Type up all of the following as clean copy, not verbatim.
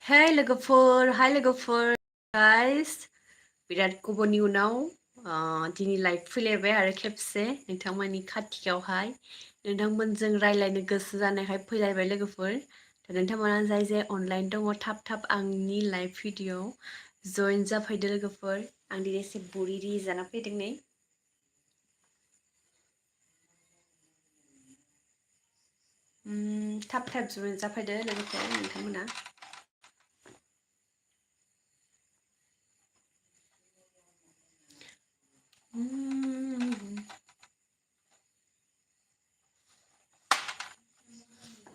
Hey लोगोफोर guys बिराद गोबावनि उनाव दिनै लाइभ फैलायबाय आरो खेबसे नोंथांमोननि खाथियावहाय नोंथांमोनजों रायलायनो गोसो जानायखाय फैलायबाय लोगोफोर नोंथांमोना जाय जाय अनलाइन दङ थाब आंनि लाइभ भिडिअ जइन जाफैदो लोगोफोर आं दिनै एसे बुरिरि जाना फैदों नै थाब जइन जाफैदो लोगोफोर नोंथांमोना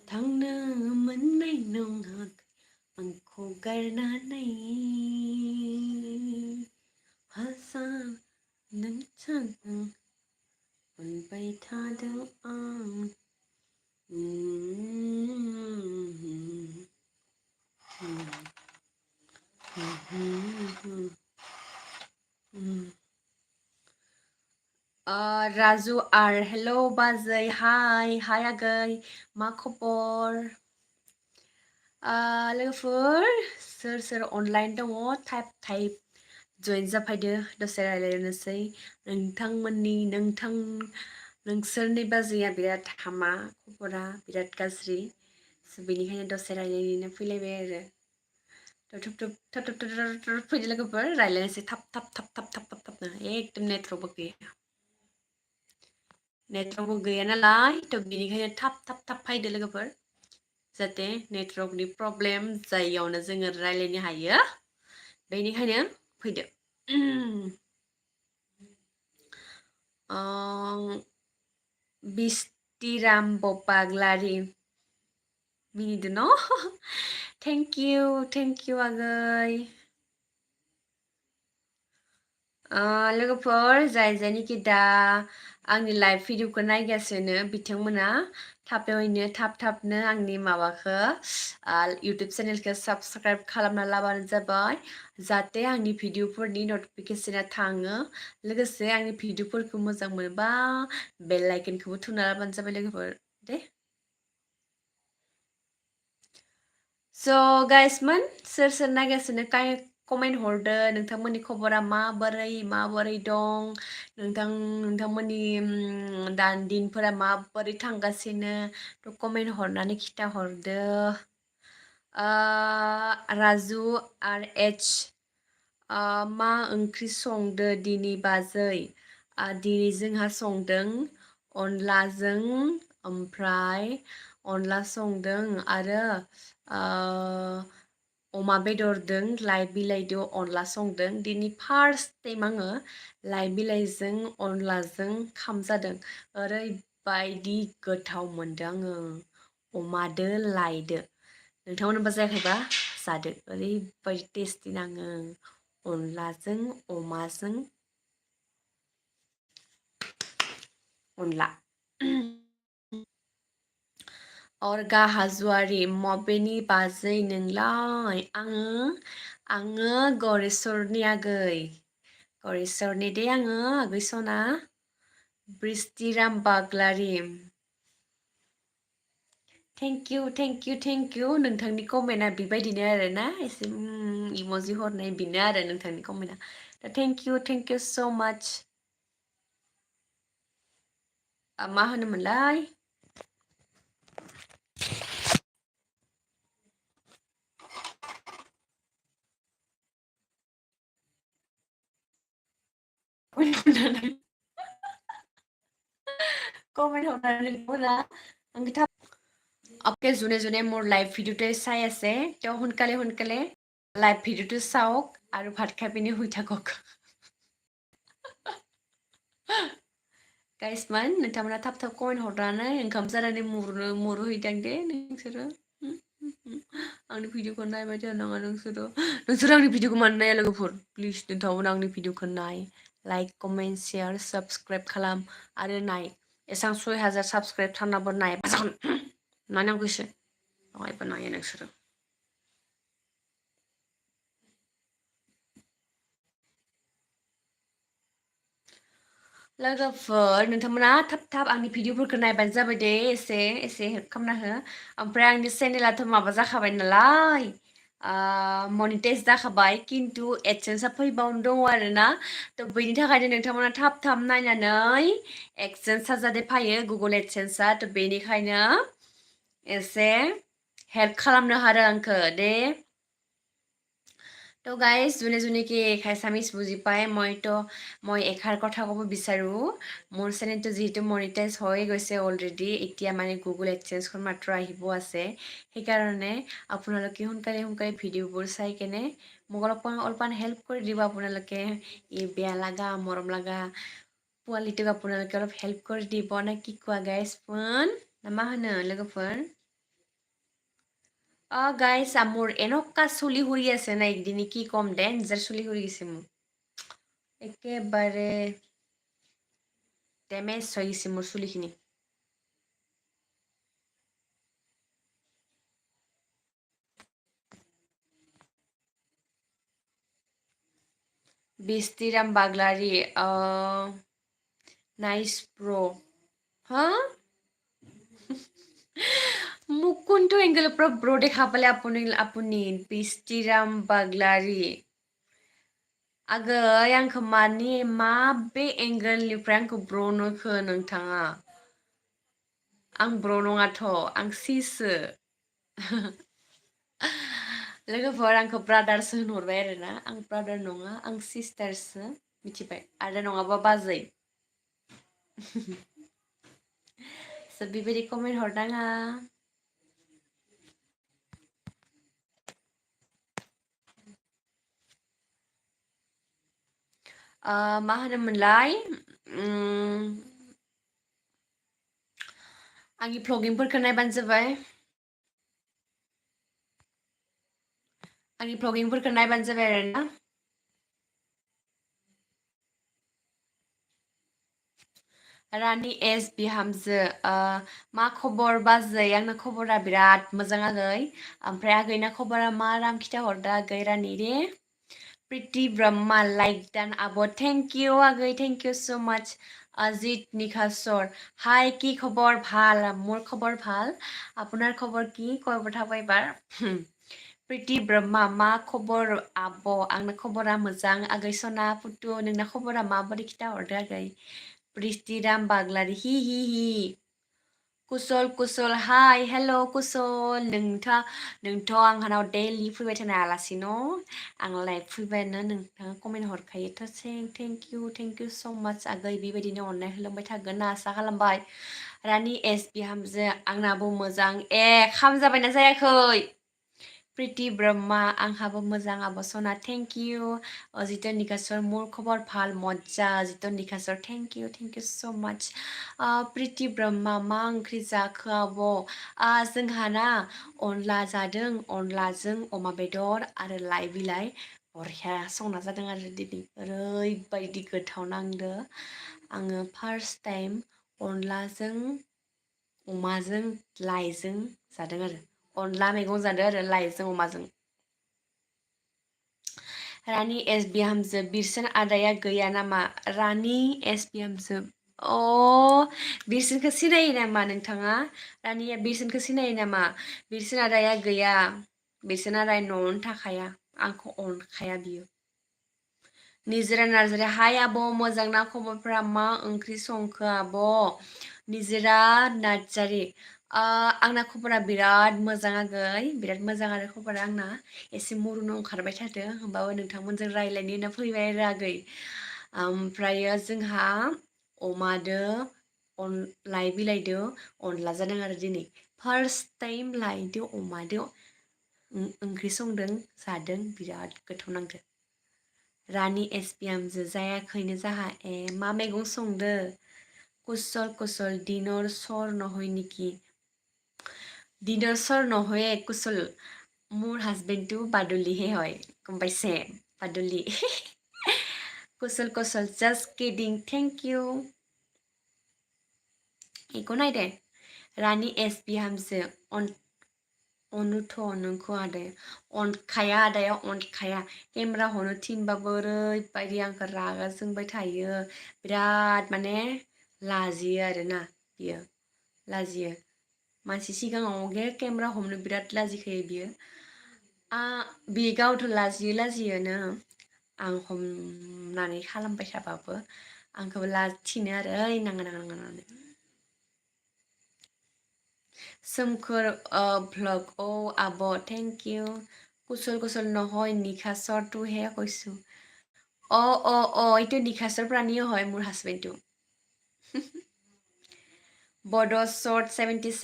थांनो मोननाय नङा आंखौ गारनानै हाजार नोंथांजों मोनबाय थादों आं राजु आर हेलौ बाजै हाय आगै मा खबर लोगोफोर सोर अनलाइन दङ टाइप जइन जाफैदो दसे रायलायनोसै नोंसोरनि बाजैया बिराद हामा खबरा बिराद गाज्रि बेनिखायनो दसे रायलायनो फैलायबाय आरो थाब फैदो लोगोफोर रायलायनोसै थाब एकदम नेटवर्कबो गैया नालाय बिनिखायनो थाब फैदो लोगोफोर जाहाथे नेटवर्कनि प्रब्लेम जायियावनो जोङो रायलायनो हायो बेनिखायनो फैदो बिस्तिराम बपाग्लारि मिनिदो न थेंक इउ आगै लोगोफोर जाय जायनिखि दा आंनि लाइभ भिडिअखौ नायगासिनो बिथांमोना थाबनो आंनि माबाखौ इउटुब चेनेलखौ साबसक्राइब खालामना लाबानो जाबाय जाहाथे आंनि भिडिअफोरनि नटिफिकेसना थाङो लोगोसे आंनि भिडिअफोरखौ मोजां मोनोबा बेल आइकनखौबो थुना लाबानो जाबाय लोगोफोर दे स' गाइसमोन सोर नायगासिनो कमेन्ट हरदो नोंथांमोननि खबरा माबोरै दं नोंथांमोननि दिनफोरा माबोरै थांगासिनो कमेन्ट हरनानै खिथाहरदो राजु आर एच मा ओंख्रि संदो दिनै बाजै दिनै जोंहा संदों अनलाजों ओमफ्राय अनला संदों आरो अमा बेदरदों लाइ बिलाइदों अनला संदों दिनै फार्स्ट टाइम आङो लाइ बिलाइजों अनलाजों खामजादों ओरैबायदि गोथाव मोनदों आङो अमादो लाइदो नोंथांमोनबा जायाखैबा जादो ओरैबायदि टेस्टि नाङो अनलाजों अमाजों अनला अरगा हाज'वारि मबेनि बाजै नोंलाय आङो गरेस्वरनि आगै गरेस्वरनि दे आङो आगै सना ब्रिस्टिराम बाग्लारि थेंक इउ नोंथांनि कमेन्टआ बेबायदिनो आरो ना एसे इमजि हरनाय बेनो आरो नोंथांनि कमेन्टआ दा थेंक इउ स' माच मा होनोमोनलाय কমেন্ট হওঁতে পুৰা আপোনালোকে যোনে মোৰ লাইভ ভিডিঅ'টো চাই আছে তেওঁ সোনকালে লাইভ ভিডিঅ'টো চাওক আৰু ভাত খাই পিনি শুই থাকক गाइसमान नोंथांमोना थाब कमेन्ट हरनानै ओंखाम जानानै मुरुहैदां दे नोंसोरो आंनि भिडिअखौ नायबाय थानाङा नोंसोरो आंनि भिडिअखौ मानो नाया लोगोफोर प्लिज नोंथांमोना आंनि भिडिअखौ नाय लाइक कमेन्ट शेयार साबस्क्राइब खालाम आरो नाय एसां 6000 साबस्क्राइब थानाबो नायबा जागोन नायनांगौ एसे नायबा नायो नोंसोरो लोगोफोर नोंथांमोना थाब आंनि भिडिअफोरखौ नायबानो जाबाय दे एसे हेल्प खालामना हो ओमफ्राय आंनि चेनेलाथ' माबा जाखाबाय नालाय मनिटाइज जाखाबाय खिन्थु एडसेन्सआ फैबावनो दङ आरोना थ' बेनि थाखायनो नोंथांमोना थाब थाब नायनानै एडसेन्सआ जाहाथे फैयो गुगल एडसेन्सआ थ' बेनिखायनो एसे हेल्प खालामनो हादों आंखो दे তো গাইজ যোনে যোনে কি এছামিজ বুজি পায় মই এষাৰ কথা ক'ব বিচাৰোঁ মোৰ চেনেলটো যিহেতু মনিটাইজ হৈ গৈছে অলৰেডি এতিয়া মানে গুগল এডচেঞ্চখন মাত্ৰ আহিব আছে সেইকাৰণে আপোনালোকে সোনকালে সোনকালে ভিডিঅ'বোৰ চাই কেনে মোক অলপমান হেল্প কৰি দিব আপোনালোকে এই বেয়া লগা মৰম লগা পোৱালিটোক আপোনালোকে অলপ হেল্প কৰি দিব নে কি কোৱা গাইজ ফোন না मा होनो लोगोफोर গাইজ মোৰ এনেকুৱা চুলি সৰি আছে না একদিন কি কম ডেঞ্জাৰ চুলি সৰি গৈছে মোৰ একেবাৰে ডেমেজ হৈ গৈছে মোৰ চুলিখিনি বিস্তিরাম বাগলারি নাইস ব্রো হ্যাঁ মোক কোনটো এংগেলৰ পৰা ব্ৰ দেখা পালে আপুনি বিস্তিরাম বাগলারি आगै आंखौ माबे एंगोलनिफ्राय आंखौ ब्र नोखो नोंथाङा आं ब्र नङाथ' आं सिसो लोगोफोर आंखौ ब्रादारसो होनहरबाय आरोना आं ब्रादार नङा आं सिस्टारसो मिथिबाय आरो नङाबा बाजै स' बेबायदि कमेन्ट हरनाङा मा होनोमोनलाय आंनि भ्लगिंफोरखौ नायबानो जाबाय आंनि भ्लगिंफोरखौ नायबानो जाबाय आरोना रानि एस बिहामजो मा खबर बाजै आंना खबरा बिराद मोजां आगै ओमफ्राय आगैना खबरा मा राम खिथाहरदो आगै रानि दे प्रिति ब्रह्मा लाइक डान आब' थेंक इउ आगै थेंक इउ सो माच অজিত নিখাসৰ হাই কি খবৰ ভাল মোৰ খবৰ ভাল আপোনাৰ খবৰ কি কৈ পঠাব এবাৰ प्रिति ब्रह्मा मा खबर आब' आंना खबरा मोजां आगै सना पुतु नोंना खबरा माबोरै खिथाहरदो आगै प्रिस्टिराम बाग्लारि हि हि हि कुशल कुशल हाय हेल' कुशल नोंथ' आंहानाव दैलि फैबाय थानाय आलासि न' आंलाय फैबायानो नोंथाङा कमेन्ट हरखायो थ' थेंक इउ स' माच आगै बेबायदिनो अननाय होलांबाय थागोन होनना आसा खालामबाय रानि एस बिहामजो आंनाबो मोजां खाम जाबायना जायाखै प्रिति ब्रह्मा आंहाबो मोजां आब' सना थेंक इउ अजित निकासर मोर खबर ভাল मज्जा अजित निकासर थेंक इउ स' माच प्रिति ब्रह्मा मा ओंख्रि जाखो आब' जोंहाना अनला जादों अनलाजों अमा बेदर आरो लाइ बिलाइ बरहिया संना जादों आरो दिनै ओरैबायदि गोथाव नांदो आङो फार्स्ट टाइम अनलाजों अमाजों लाइजों जादों आरो अनला मैगं जादों आरो लाइजों अमाजों रानि एस बिहामजो बिरसन आदाया गैया नामा रानि एस बिहामजो बिरसोनखौ सिनायो नामा नोंथाङा रानिया बिरसोनखौ सिनायो नामा बिरसोन आदाया गैया बिरसोन आदाया न'आवनो थाखाया आंखौ अनखाया बियो निजोरा नार्जारि हाय आब' मोजां ना खबरफ्रा मा ओंख्रि संखो आब' निजोरा नार्जारि आंना खबरा बिराद मोजां आगै बिराद मोजां आरो खबरा आंना एसे मुरुनो ओंखारबाय थादों होमबाबो नोंथांमोनजों रायज्लायनो होनना फैबाय आरो आगै ओमफ्रायो जोंहा अमादो लाइ बिलाइदो अनला जादों आरो दिनै फार्स्ट टाइम लाइदो अमादो ओंख्रि संदों जादों बिराद गोथाव नांदों रानि एस बिहामजो जायाखैनो जाहा मा मैगं संदो कुशल दिनर सर নহয় নেকি দিনৰ চৰ নহয় কুশল মোৰ হাজবেণ্ডটো বাদুলিহে হয় গম পাইছে বাদুলি কুশল জাষ্ট কিডিং থেংক ইউ একো নাই দे रानि एस बिहामजो अनुथ' नोंखौ आदाया अनखाया आदाया अनखाया केमेरा हरनो थिनबाबो ओरैबायदि आंखौ रागा जोंबाय थायो बिराद माने लाजियो आरोना बियो लाजियो मानसि सिगाङाव केमेरा हमनो बिराद लाजिखायो बियो बे गावथ' लाजियोनो आं हमनानै खालामबाय थाबाबो आंखौबो लाथिनो आरो ओइ नाङा नाङा सोमखोर भ्लग आब' थेंक इउ কুশল নহয় নিশাচৰটো হে কৈছো এইটো নিশাচৰ প্ৰাণীয়ে হয় মোৰ হাজবেণ্ডটো বড শৰ্ট 77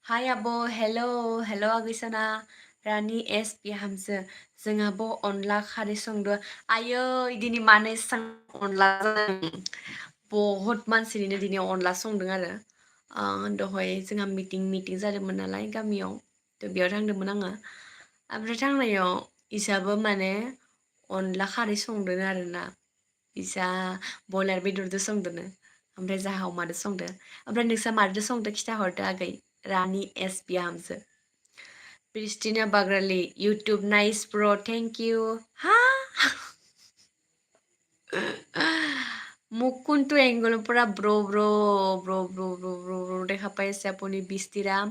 हाय आब' हेल' आगैसना रानि एस बिहामजो जोंहाबो अनला खारै संदो आयै दिनै मानो एसां अनला बहुत मानसिनिनो दिनै अनला संदों आरो दहाय जोंहा मिटिं जादोंमोन नालाय गामियाव बेयाव थांदोंमोन आङो ओमफ्राय थांनायाव इसाबो माने अनला खारै संदों आरोना इसा बयलार बेदरजों संदों ओमफ्राय जाहा अमादो संदो ओमफ्राय नोंसा मादो संदो खिथाहरदो आगै रानि एस बिहामजो क्रिस्टिना बाग्रालि इउटुब नाइस ब्र थेंक इउ हा মোক কোনটো এংগলৰ পৰা ব্ৰ দেখা পাইছে আপুনি বিস্তিৰাম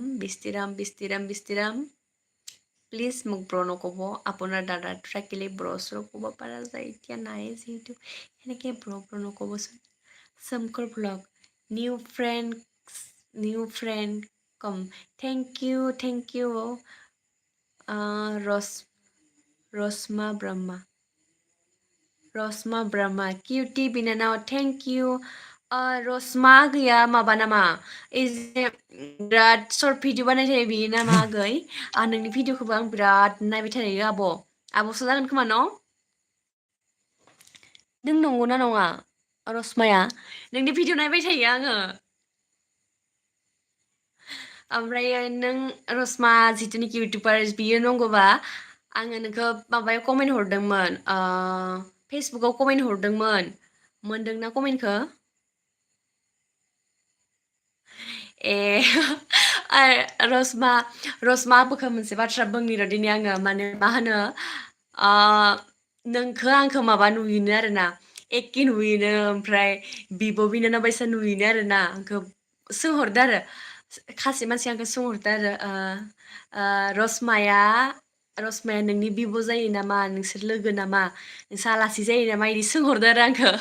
প্লিজ মোক ব্ৰ নক'ব আপোনাৰ দাদাৰ থাকিলে ব্ৰ ক'ব পৰা যায় এতিয়া নাই যিহেতু সেনেকৈ ব্ৰ নক'বচোন সোমকৰ ব্লগ নিউ ফ্ৰেণ্ড কম থেংক ইউ रसमा ब्रह्मा किउटि बिनानाव थेंक इउ रसमा गैया माबा नामा एजे बिराद सर्ट भिडिअ बानाय थायो बियो नामा आगै नोंनि भिडिअखौबो आं बिराद नायबाय थायो आब'सो जागोन खोमा न' नों नंगौना नङा रसमाया नोंनि भिडिअ नायबाय थायो आङो ओमफ्राय नों रसमा जिथुनिखि इउटुबार बियो नंगौबा आङो नोंखौ माबायाव कमेन्ट हरदोंमोन फेसबुकाव कमेन्ट हरदोंमोन मोनदोंना कमेन्टखौ रसमा आबोखौ मोनसे बाथ्रा बुंनि र' दिनै आङो माने मा होनो नोंखौ आंखौ माबा नुयोनो आरोना एखे नुयोनो ओमफ्राय बिब' बिनानाव बायसा नुयोनो आरोना आंखौ सोंहरदो आरो खासे मानसि आंखौ सोंहरदो आरो रसमाया नोंनि बिब' जायो नामा नोंसोर लोगो नामा नोंसोर आलासि जायो नामा बिदि सोंहरदो आरो आंखौ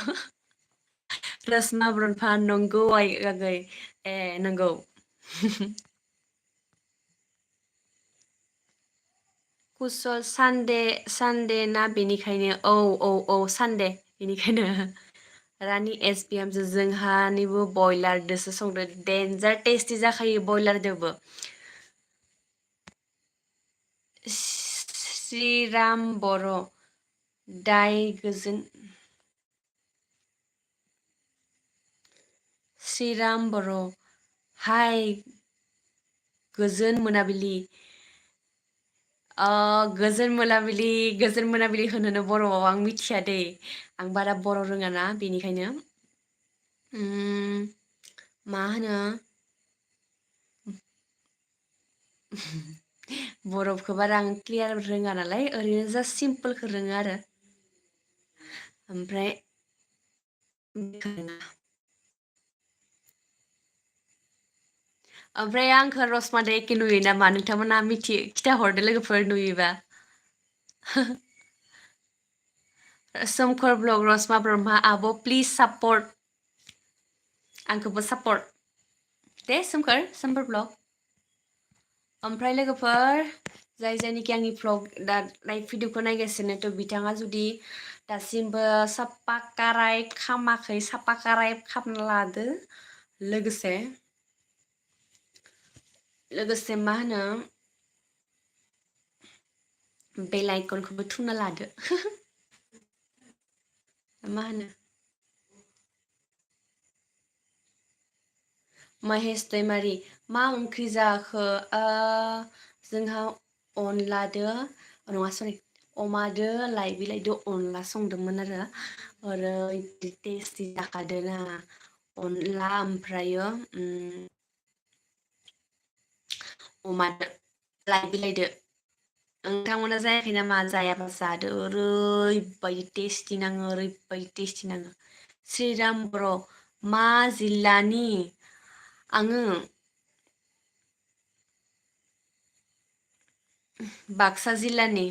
रसमा ब्रनफा नंगौ आगै नंगौ कुशल सानदे ना बेनिखायनो औ सानदे बेनिखायनो रानि एस बिहामजो जोंहानिबो बयलारदोसो संदो डेन्जार टेस्टि जाखायो बयलारदोबो श्रीराम बर' दाय गोजोन श्रीराम बर' हाय गोजोन मोनाबिलि गोजोन मोनाबिलि होनोनो बर'आव आं मिथिया दै आं बारा बर' रोङाना बेनिखायनो मा होनो बर'खौ बारा आं क्लियार रोङा नालाय ओरैनो जास्ट सिम्पोलखौ रोङो आरो ओमफ्राय आंखौ रसमादो एखे नुयो नामा नोंथांमोना खिथाहरदो लोगोफोर नुयोबा सोमखोर ब्लग रसमा ब्रह्मा आब' प्लिज सापर्ट आंखौबो सापर्ट दे सोमखोर ब्लग ओमफ्राय लोगोफोर जायनिखि आंनि भ्लग दा लाइभ भिडिअखौ नायगासिनो थ' बिथाङा जुदि दासिमबो साबसक्राइब खालामना लादो लोगोसे मा होनो बेल आइकनखौबो थुना लादो मा होनो महेश दैमारि मा ओंख्रि जाखो जोंहा अनलादो नङा सरि अमादो लाइ बिलाइदो अनला संदोंमोन आरो ओरैबायदि टेस्टि जाखादोना अनला ओमफ्रायो अमादो लाइ बिलाइदो नोंथांमोना जायाखै नामा जायाबा जादो ओरैबायदि टेस्टि नाङो श्रीराम बर' मा जिल्लानि आङो बाक्सा जिल्लानि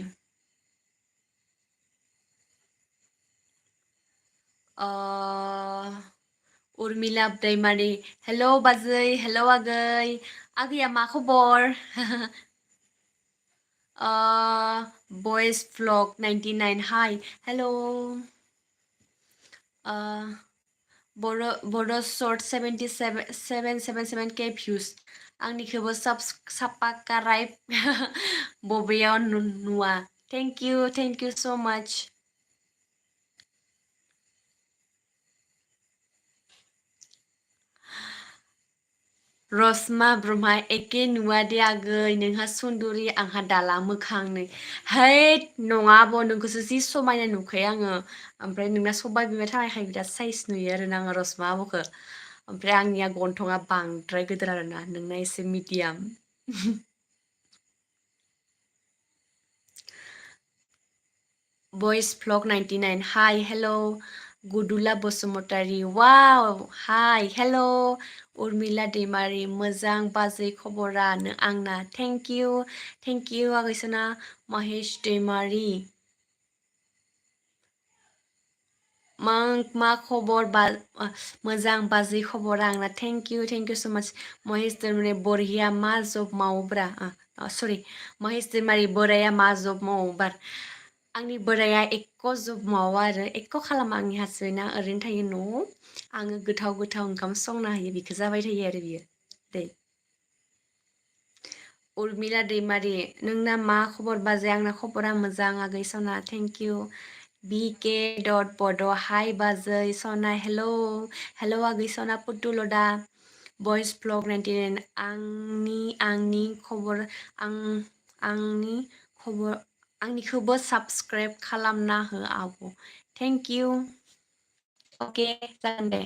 उर्मिला दैमारि हेलौ बाजै हेलौ आगै आगैया मा खबर बयस vlog 99 हाय हेलौ बर' शर्ट 777k views आंनिखौबो साबस्क्राइब बबेयाव नुवा थेंक इउ स' माच रसमा ब्रह्मा एके नुवा दे आगै नोंहा सुन्दुरि आंहा दाला मोखांनो हैद नङा आब' नोंखौसो जि समायना नुखायो आङो ओमफ्राय नोंना सबाय बिमा थानायखाय बिराद साइज नुयो आरो ना आङो रसमा आब'खौ ओमफ्राय आंनिया गन्थङा बांद्राय गिदिर आरोना नोंना एसे मिडियाम बयस vlog 99 हाय हेलौ गुदुला बसुमतारी वाव हाय हेलौ उर्मिला दैमारि मोजां बाजै खबरा आंना थेंक इउ आगैसोना महेश दैमारि मा खबर मोजां बाजै खबरा आंना थेंक इउ स' माच महेश दैमारि बरहिया मा जब मावोब्रा सरि महेश दैमारि बोराया मा जब मावो आंनि बोराया एक्क' जब मावा आरो एक्क' खालामा आंनि हासबेन्डआ ओरैनो थायो न'आव आङो गोथाव ओंखाम संना होयो बेखौ जाबाय थायो आरो बियो दै उर्मिला दैमारि नोंना मा खबर बाजै आंना खबरा मोजां आगै सना थेंक इउ बिके डट बड' हाय बाजै सना हेलौ आगै सना पुतुलदा बयस vlog 99 आंनि खबर आंनिखौबो साबस्क्राइब खालामना हो आब' थेंक इउ अके जागोन दे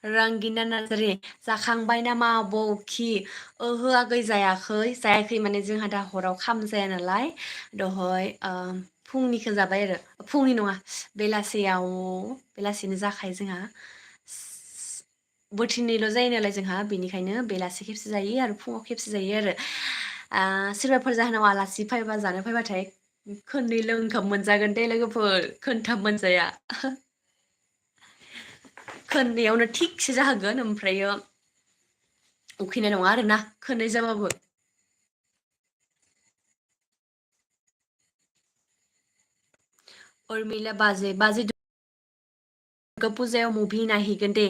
रंगिना नार्जारि जाखांबाय नामा आब'खि ओहो आगै जायाखै माने जोंहा दा हराव खाम जाया नालाय दहय फुंनिखौ जाबाय आरो फुंनि नङा बेलासिनो जाखायो जोंहा बोथिनैल' जायो नालाय जोंहा बेनिखायनो बेलासि खेबसे जायो आरो फुङाव खेबसे जायो आरो सोरबाफोर जाहोनाव आलासि फैबा जानो फैबाथाय खननैल' ओंखाम मोनजागोन दे लोगोफोर खोनथाम मोनजाया खोननैयावनो थिगसे जाहोगोन ओमफ्रायो उखैनाय नङा आरोना खोननै जाबाबो उर्मिला बाजै दुर्गा फुजायाव मुभि नायहैगोन दे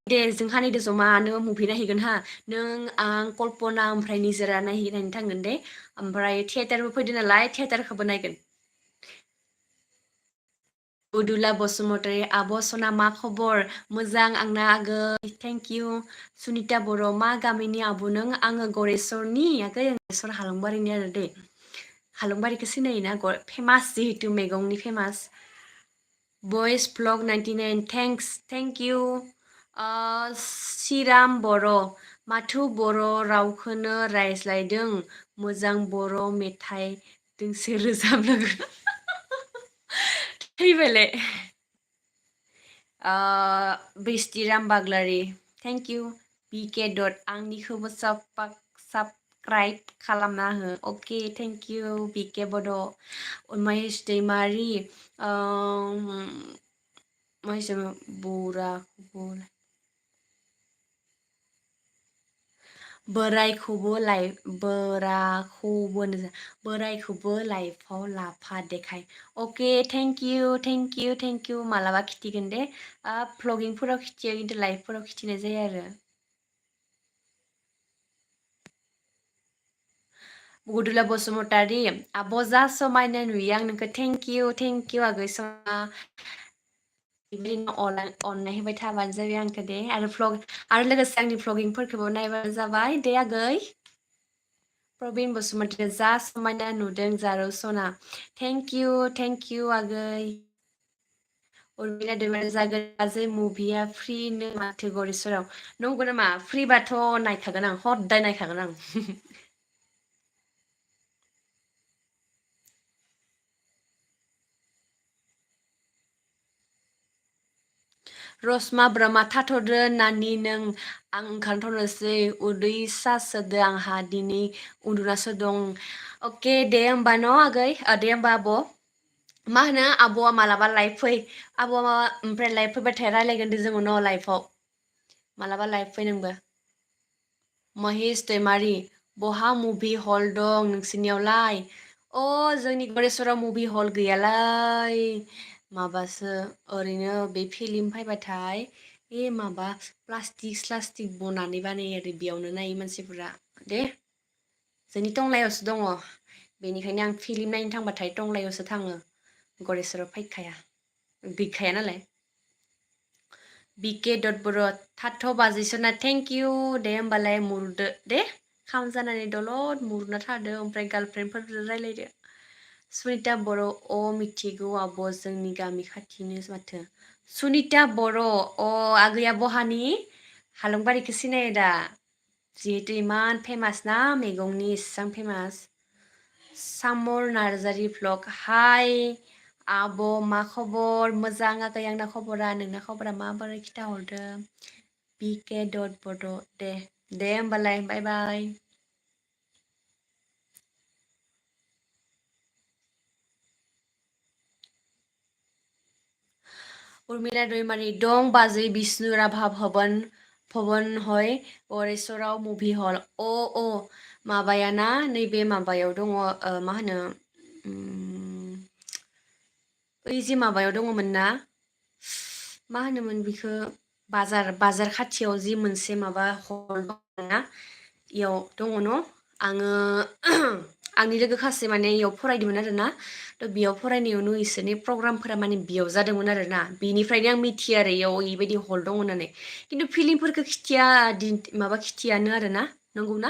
दे जोंहा नैदो जमानो मुभि नायहैगोन हा नों आं कल्पना ओमफ्राय निजोरा नायहैनो थांगोन दे ओमफ्राय थियेटारबो फैदो नालाय थियेटारखौबो नायगोन उदुला बसुमतारी आब' सना मा खबर मोजां आंना आगै थेंक इउ सुनिता बर' मा गामिनि आब' नों आङो गरेस्वरनि आगै गरेस्वर हालुंबारिनि आरो दै हालुंबारिखौ सिनायोना फेमास जिहेतु मैगंनि फेमास बयस vlog 99 थेंक इउ सिराम बर' माथो बर' रावखौनो रायज्लायदों मोजां बर' मेथाइ दोंसे रोजाबनांगौ थैबायलाय बिस्थिराम बाग्लारि थेंक इउ बिके डट आंनिखौबो साबस्क्राइब खालामना हो अके थेंक इउ बिके बड' महेश दैमारि महेश बोरायखौबो लाइफआव लाफा देखाय अके थेंक इउ मालाबा खिथिगोन दे भ्लगिंफोराव खिथियो खिन्थु लाइफफोराव खिथिनाय जायो आरो गुदुला बसुमतारी आब' जा समायना नुयो आं नोंखौ थेंक इउ आगै सना बिदिनो अननाय होबाय थाबानो जाबाय आंखौ दे आरो लोगोसे आंनि भ्लगिंफोरखौबो नायबानो जाबाय दे आगै प्रबिन बसुमतारी जा समायना नुदों जारौ सना थेंक इउ आगै उर्मिला दैमारि जागोन बाजै मुभिया फ्रिनो माथो गरेस्वराव नंगौ नामा फ्रिबाथ' नायखागोन आं हदाय नायखागोन आं रसमा ब्रह्मा थाथ'दो नानि नों आं ओंखारथ'नोसै उदै सासोदो आंहा दिनै उन्दुनासो दं। अके दे होमबा न' आगै दे होमबा आब'। मा होनो आब'आ मालाबा लाइभ फै आब'आ ओमफ्राय लाइभ फैबाथाय रायलायगोन दे जोङो न' लाइभआव मालाबा लाइभ फै नोंबो। महेश दैमारि बहा मुभि हल दं नोंसिनियावलाय? जोंनि गरेस्वराव मुभि हल गैयालाय माबासो ओरैनो बे फिलिम फैबाथाय माबा प्लास्टिक स्लास्टिक बनानै बानायो आरो बेयावनो नायो मानसिफोरा दे। जोंनि टंलायावसो दङ बेनिखायनो आं फिलिम नायनो थांबाथाय टंलायावसो थाङो गरेस्वराव फैखाया गैखाया नालाय। बिके डट बर' थाथ' बाजैसोना थेंक इउ दे होमबालाय मुरदो दे खाम जानानै दलद मुरुना थादो ओमफ्राय गार्लफ्रेन्डफोरजों रायलायदो। सुनिता बर' मिथिगौ आब' जोंनि गामि खाथिनो माथो। सुनिता बर' आगैया बहानि हालंबारिखौ सिनायो दा? जिहेथु इमान फेमास ना मैगंनि इसेबां फेमास। सामर नार्जारि भ्लग हाय आब' मा खबर? मोजां आगै आंना खबरा, नोंना खबरा माबोरै खिथाहरदो। बिके डट बड' दे होमबालाय बाय बाय। उर्मिला दैमारि दं बाजै बिष्णु राभा भबन हय गरेस्वराव मुभि हल माबायाना नैबे माबायाव दङ मा होनो ओइ जे माबायाव दङमोन ना मा होनोमोन बेखौ बाजार खाथियाव जि मोनसे माबा हल दङ ना इयाव दङ न' आङो आंनि लोगो खासे माने इयाव फरायदोंमोन आरोना थ' बेयाव फरायनायावनो इसोरनि प्रग्रामफोरा माने बेयाव जादोंमोन आरोना बेनिफ्रायनो आं मिथियो आरो इयाव इबायदि हल दङ होननानै खिन्थु फिलिमफोरखौ खिथिया माबा खिथियानो आरोना नंगौना?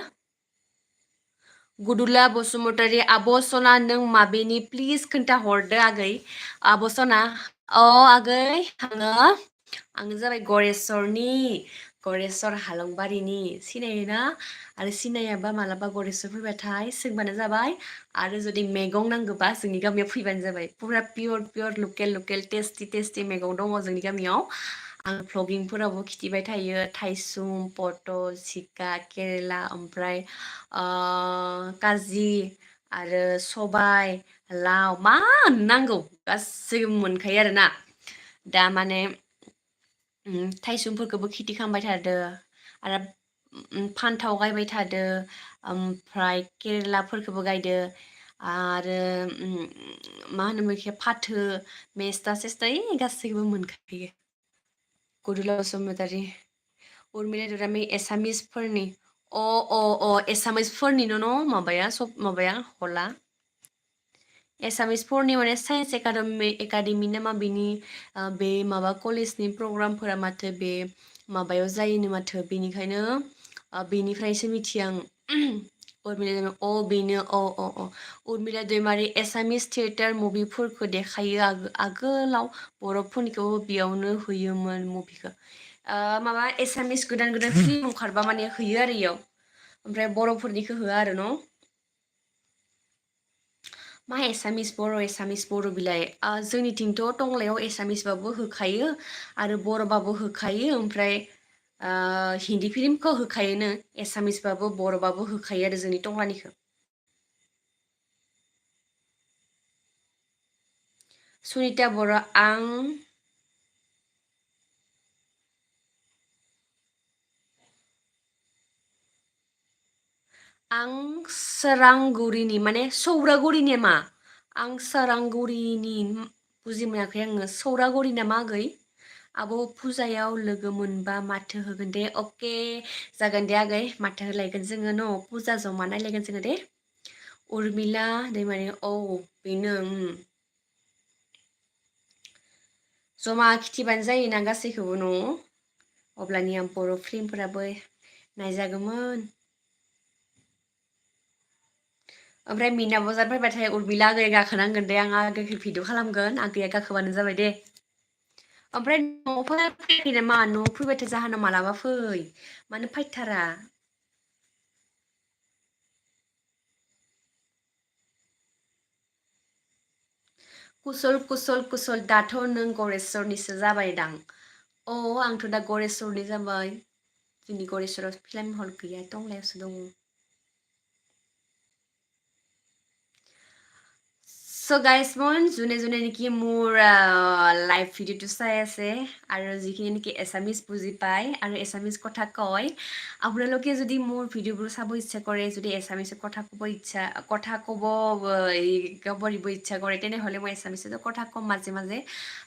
गुदुला बसुमतारी आब' सना नों माबेनि प्लिज खोन्थाहरदो आगै। आब' सना आगै आङो जाबाय गरेस्वर हालंबारिनि सिनायोना आरो सिनायाबा मालाबा गरेस्वर फैबाथाय सोंबानो जाबाय आरो जुदि मैगं नांगौबा जोंनि गामियाव फैबानो जाबाय पुरा पियर लकेल टेस्टि मैगं दङ जोंनि गामियाव आं भ्लगिंफोरावबो खिथिबाय थायो थाइसुम पटल जिका केरेला ओमफ्राय काजि आरो सबाय लाव मा नांगौ गासैबो मोनखायो आरोना दा माने थाइसुमफोरखौबो खेथि खालामबाय थादो आरो फान्थाव गायबाय थादो ओमफ्राय केरेलाफोरखौबो गायदो आरो मा होनोमोन बेखौ फाथो मेस्था सेस्था गासैखौबो मोनखायो। गुदुला बसुमतारी उर्मिला दुरामि एसामिसफोरनि एसामिसफोरनिनो न' माबाया सब माबाया हला एसामिसफोरनि माने साइन्स एकाडेमि नामा बेनि बे माबा कलेजनि प्रग्रामफोरा माथो बे माबायाव जायोनो माथो बेनिखायनो बेनिफ्रायसो मिथियो आं बेनो उर्मिला दैमारि एसामिस थियेटार मुभिफोरखौ देखायो आगोलाव बर'फोरनिखौबो बेयावनो होयोमोन मुभिखौ माबा एसामिस गोदान फिल्म ओंखारबा माने होयो आरो इयाव ओमफ्राय बर'फोरनिखौ होआ आरो न' मा एसामिस बर' बिलाइ जोंनिथिंथ' टंलायाव एसामिसबाबो होखायो आरो बर'बाबो होखायो ओमफ्राय हिन्दी फिल्मखौ होखायोनो एसामिसबाबो बर'बाबो होखायो आरो जोंनि टंलानिखौ सुनिता बर' आं सोरांगुरिनि माने सौरागुरिनि मा आं सोरांगुरिनि बुजि मोनाखै आङो सौरागुरि नामा आगै आब' फुजायाव लोगो मोनबा माथो होगोन दे अके जागोन दे आगै माथो होलायगोन जोङो न' फुजा जमा नायलायगोन जोङो दे उर्मिला दैमारि बेनो जमा खिथिबानो जायोना गासैखौबो न' अब्लानिया बर' फिल्मफोराबो नायजागौमोन ओमफ्राय मिना बाजार फैबाथाय उरमिला आगैया गाखोनांगोन दे आं आगैखौ भिडिअ खालामगोन आगैया गाखोबानो जाबाय दे ओमफ्राय न'आव फैयाखै नामा न'आव फैबाथाय जाहोनाव मालाबा फै मानो फैथारा कुसल दाथ' नों गरेस्वरनिसो जाबायदां आंथ' दा गरेस्वरनि जाबाय जोंनि गरेस्वराव फिल्म हल गैया टंलायावसो दङ So guys, মই যোনে যোনে নেকি মোৰ লাইভ ভিডিঅ'টো চাই আছে আৰু যিখিনি নেকি এছামিজ বুজি পায় আৰু এছামিজ কথা কয় আপোনালোকে যদি মোৰ ভিডিঅ'বোৰ চাব ইচ্ছা কৰে যদি এছামিজত কথা ক'ব দিব ইচ্ছা কৰে তেনেহ'লে মই এছামিজতো কথা ক'ম মাজে মাজে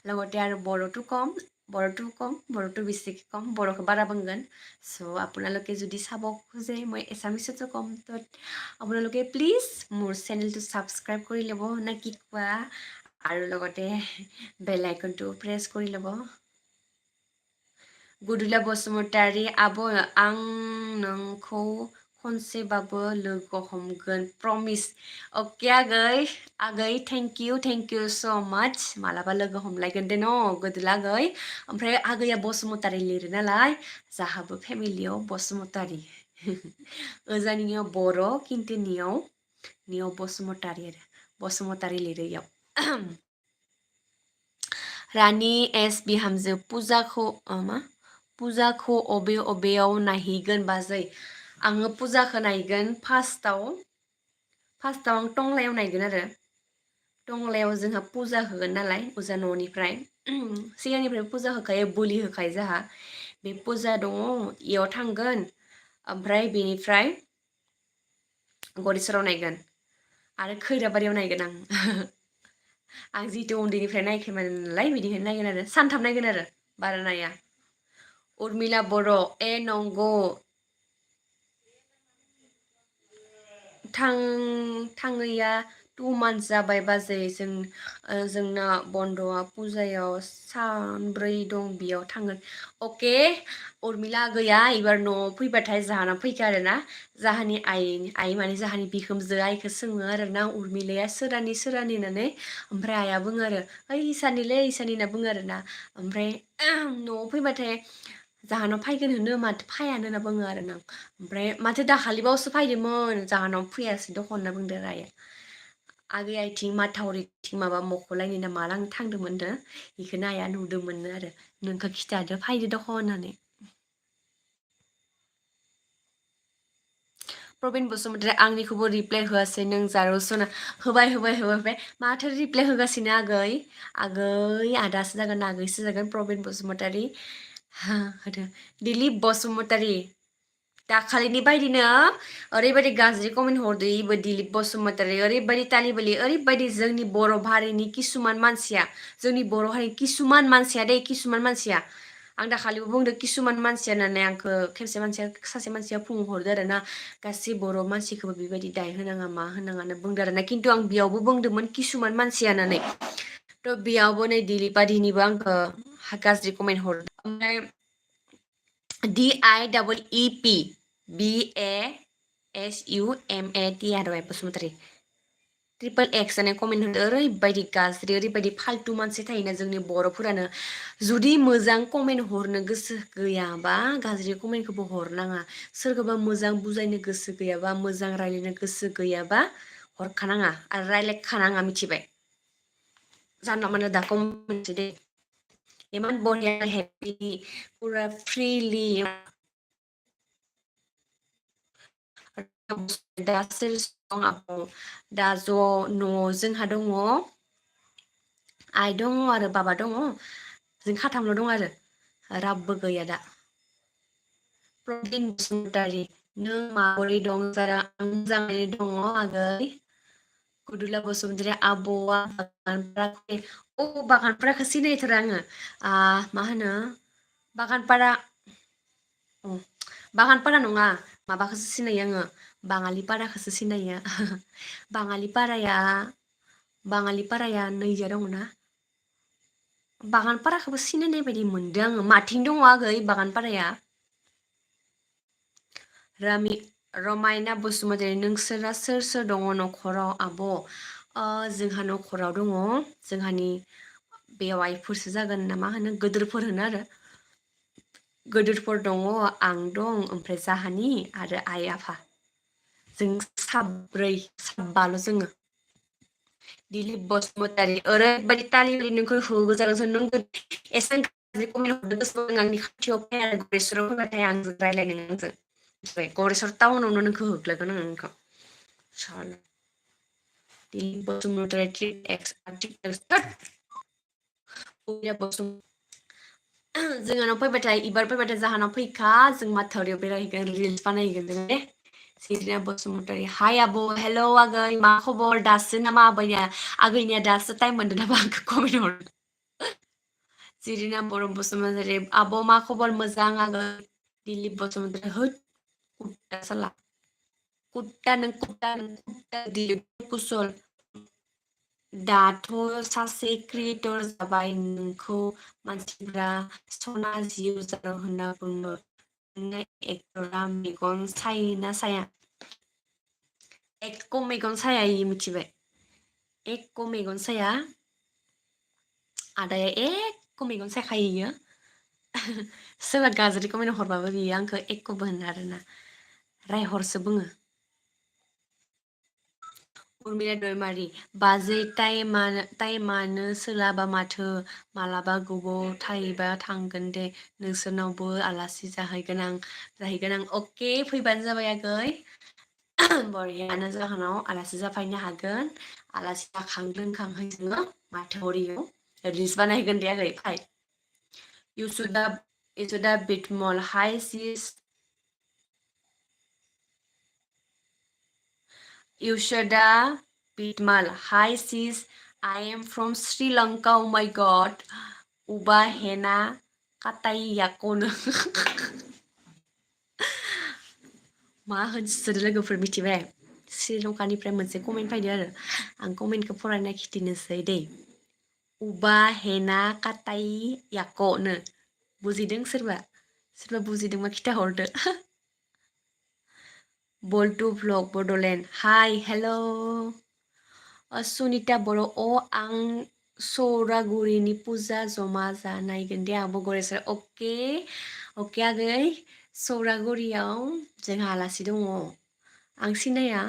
লগতে আৰু বড়োটো বেছিকৈ ক'ম বড়োखौ বাरा बुंगोन চ' আপোনালোকে যদি চাব খোজে মই এছামিজতো ক'ম তো আপোনালোকে প্লিজ মোৰ চেনেলটো ছাবস্ক্ৰাইব কৰি ল'ব নে কি কোৱা আৰু লগতে বেল আইকনটো প্ৰেছ কৰি ল'ব गुदुला बसुमतारी आब' आं नोंखौ खनसेबाबो लोगो हमगोन प्रमिस अके आगै थेंक इउ स' माच मालाबा लोगो हमलायगोन दे न' गोदोला आगै ओमफ्राय आगैया बसुमतारी लिरो नालाय जाहाबो फेमिलियाव बसुमतारी ओजानियाव बर' खिन्थु नियाव बसुमतारी लिरो इयाव रानि एस बिहामजो फुजाखौ अबेयाव नायहैगोन बाजै आङो फुजाखौ नायगोन फार्स्टआव आं टंलायाव नायगोन आरो टंलायाव जोंहा फुजा होगोन नालाय फुजा न'निफ्राय सिगांनिफ्राय फुजा होखायो बोलि होखायो जोंहा बे फुजा दङ इयाव थांगोन ओमफ्राय बेनिफ्राय गरेस्वराव नायगोन आरो खैराबारियाव नायगोन आं जिहेतु उन्दैनिफ्राय नायखायोमोन नालाय बिदिहायनो नायगोन आरो सानथाम नायगोन आरो बारा नाया उर्मिला बर' नंगौ थाङैया 2 months जाबाय बाजै जोंना बन्द'आ फुजायाव सानब्रै दं बेयाव थांगोन अके उर्मिला गैया एबार न'आव फैबाथाय जाहानाव फैखा आरोना जाहानि आइ माने जाहानि बिखुमजो आइखौ सोङो आरोना उर्मिलाया सोरानि होननानै ओमफ्राय आइया बुङो आरो ओइ इसानि होनना बुङो आरोना ओमफ्राय न'आव फैबाथाय जाहानाव फैगोन होनो माथो फायानो होनना बुङो आरोना ओमफ्राय माथो दाखालिबावसो फैदोंमोन जाहानाव फैयासै दख' होनना बुंदो आरो आइया आगै आइथिं माथावरिथिं माबा मख'लायनि ना मालां थांदोंमोननो बेखौनो आइया नुदोंमोननो आरो नोंखौ खिथादो फैदो दख' होननानै प्रबिन बसुमतारी आंनिखौबो रिप्लाय होआसै नों जारौसोना होबाय माथो रिप्लाय होगासिनो आगै आदासो जागोन आगैसो जागोन प्रबिन बसुमतारी होदो दिलिप बसुमतारी दाखालिनि बायदिनो ओरैबायदि गाज्रि कमेन्ट हरदो इबो दिलिप बसुमतारी ओरैबायदि तालिबालि ओरैबायदि जोंनि बर' हारिनि किसुमान मानसिया किसुमान मानसिया आं दाखालिबो बुंदों किसुमान मानसिया होननानै आंखौ सासे मानसिया बुंहरदो आरो ना गासै बर' मानसिखौबो बेबायदि दाय होनाङा मा होनाङा होनना बुंदो आरो ना खिन्थु आं बेयावबो बुंदोंमोन किसुमान मानसिया होननानै थ' बेयावबो नै दिलिपा दिनैबो आंखौ गाज्रि कमेन्ट हरदों ओमफ्राय DIEEP BASUMAT आरो बसुमतारी XXX होननाय कमेन्ट होदो ओरैबायदि गाज्रि ओरैबायदि फाल्तु मानसि थायोना जोंनि बर'फोरानो जुदि मोजां कमेन्ट हरनो गोसो गैयाबा गाज्रि कमेन्टखौबो हरनाङा सोरखौबा मोजां बुजायनो गोसो गैयाबा मोजां रायलायनो गोसो गैयाबा हरखानाङा आरो रायलायखानाङा मिथिबाय जानला मानला दा कमेन्ट दे इमान बरिया हेपि पुरा फ्रिलि दा सोर दं दा ज' न'आव जोंहा दङ आइ दङ आरो बाबा दङ जों खाथामल' दं आरो रावबो गैया दा प्रबिन बसुमतारी नों माबोरै दं जारा आं मोजाङैनो दङ आगै गुदुला बसुमतारी आब'आ बागानपाराखौ सिनायथारा आङो मा होनो बागानपारा नङा माबाखौसो सिनायो आङो बाङालिपाराखौसो सिनायो बाङालिपाराया नैजिया दङ ना बागानपाराखौबो सिनायनाय बायदि मोनदों आङो माथिं दङ आगै बागानपाराया रमायना बसुमतारी नोंसोरा सोर सोर दङ न'खराव आब' जोंहा न'खराव दङ जोंहानि बेवाइफोरसो जागोन ना मा होनो गोदोरफोर होनो आरो गोदोरफोर दङ आं दं ओमफ्राय जाहानि आरो आइ आफा जों साब्बाल' जोङो दिलिप बसुमतारी ओरैबायदि तालिबालि नोंखौ होगोजागोनसो नों एसे गाज्रि कमेन्ट हरदों गोसोआव आंनि खाथियाव फै आरो गरेस्वराव फैबाथाय आंजों रायलायनो आंजों मिथिबाय गरेस्वर टाउनावनो नोंखौ होख्लायगोन आं नोंखौ साला दिलीप बसुमतारी एक्स जोंहानाव फैबाथाय इबार फैबाथाय जाहानाव फैखा जों माथावरियाव बेरायहैगोन रिल्स बानायहैगोन जों दे सिरिना बसुमतारी हाय आब' हेल' आगै मा खबर दासो नामा आगैनिया दासो टाइम मोनदों नामा आंखौ कमेन्ट हरदों सिरिना बर' बसुमतारी आब' मा खबर मोजां आगै दिलीप बसुमतारी होद कुत्ता साला कुत्ता नों दिलीप कुसल दाथ' सासे क्रिएटर जाबाय नोंखौ मानसिफ्रा सना जिउ जानो होनना बुङो नोंना एक्टरा मेगन सायो ना साया एक्क' मेगन साया इयो मिथिबाय एक्क' मेगन साया आदाया एक्क' मेगन सायखायो इयो सोरबा गाज्रि कमेन्ट हरबाबो बियो आंखौ एक्क'बो होना आरोना रायहरसो बुङो उर्मिला दैमारि बाजै टाइमानो सोलाबा माथो मालाबा गोबाव थायोबा थांगोन दे नोंसोरनावबो आलासि जाहैगोन आं अके फैबानो जाबाय आगै बरियानो जाहोनाव आलासि जाफैनो हागोन आलासि जाखां लोंखांहाय जोङो माथौरियाव रिल्स बानायगोन दे आगै फाय इउसुदा बिटमल हाय सिस Yushada Bitmal. Hi sis, I am from Sri Lanka. Oh my god. Uba hena katai yakono. मा होनसोदो लोगोफोर मिथिबाय श्रीलंकानिफ्राय मोनसे कमेन्ट फैदो आरो आं कमेन्टखौ फरायना खिथिनोसै दै उबा हेना काटाइ याक'नो बुजिदों सोरबा बुजिदोंबा खिथाहरदो बल्टु blog Bodoland hi hello' Sunita बर' आं सौरागुरिनि पुजा जमा जानायगोन दे आब' गरेस्वर अके आगै सौरागुरियाव जोंहा आलासि दङ आं सिनाया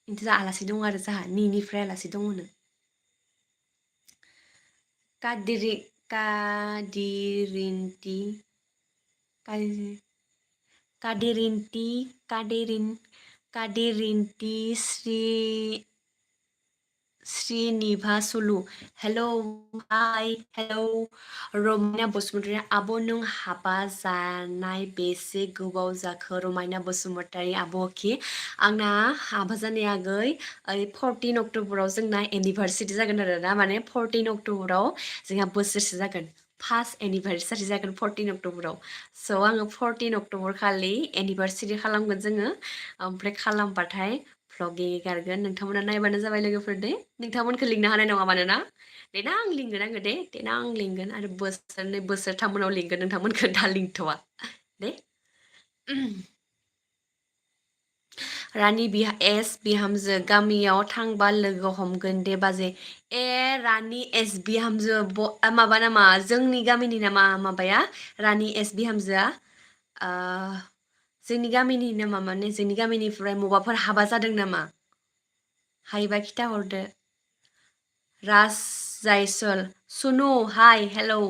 खिन्थु जोंहा आलासि दङ आरो जोंहा निनिफ्राय आलासि दङनो कादिरिन्ति श्रीनिभासुलु हेलौ हाय हेलौ रमायना बसुमतारी आब' नों हाबा जानाय बेसे गोबाव जाखो रमायना बसुमतारी आब'खि आंना हाबा जानाया आगै 14 अक्ट'बराव जोंना एनिभार्सारि जागोन आरो ना माने 14 अक्ट'बराव जोंहा बोसोरसे जागोन फार्स्ट एनिभार्सारि जागोन 14 अक्ट'बराव स' आङो 14 अक्ट'बर खालि एनिभार्सारि खालामगोन जोङो ओमफ्राय खालामबाथाय भ्लग एगारगोन नोंथांमोना नायबानो जाबाय लोगोफोर दे नोंथांमोनखौ लिंनो हानाय नङा मानोना देनां लिंगोन आङो दे देनां लिंगोन आरो बोसोरनै बोसोरथाम उनाव लिंगोन नोंथांमोनखौ दा लिंथ'वा दे रानि बिहामजो गामियाव थांबा लोगो हमगोन दे बाजै रानि बिहामजो माबा नामा जोंनि गामिनि नामा माबाया रानि बिहामजोआ जोंनि गामिनि नामा माने जोंनि गामिनिफ्राय मबाफोर हाबा जादों नामा हायोबा खिथाहरदो राज जायसल सुनु हाय हेलौ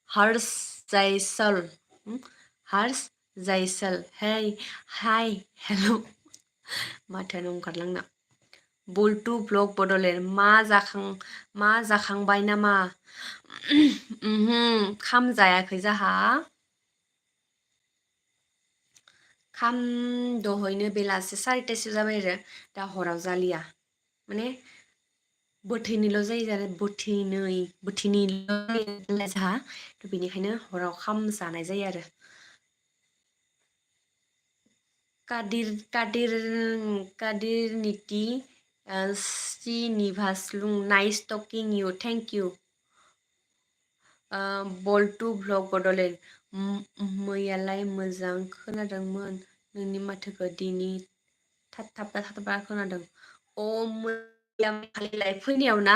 हर्ष जायसल hey हाय हेलौ माथोआनो ओंखारलांना बल्टु ब्लग बड'लेण्ड मा जाखांबाय नामा खाम जायाखै जाहा खाम दहैनो बेलासे 4टासो जाबाय आरो दा हराव जालिया माने बोथिनैल' जायो आरो बोथिनैल' जायो जोंहा बेनिखायनो हराव खाम जानाय जायो आरो कादिरनिति Srinivasalu nice talking you thank you बल्टु भ्लग बड'लेण्ड मैयालाय मोजां खोनादोंमोन नोंनि माथोखौ दिनै थाबथा खोनादों मैया दाखालि लाइभ फैनायाव ना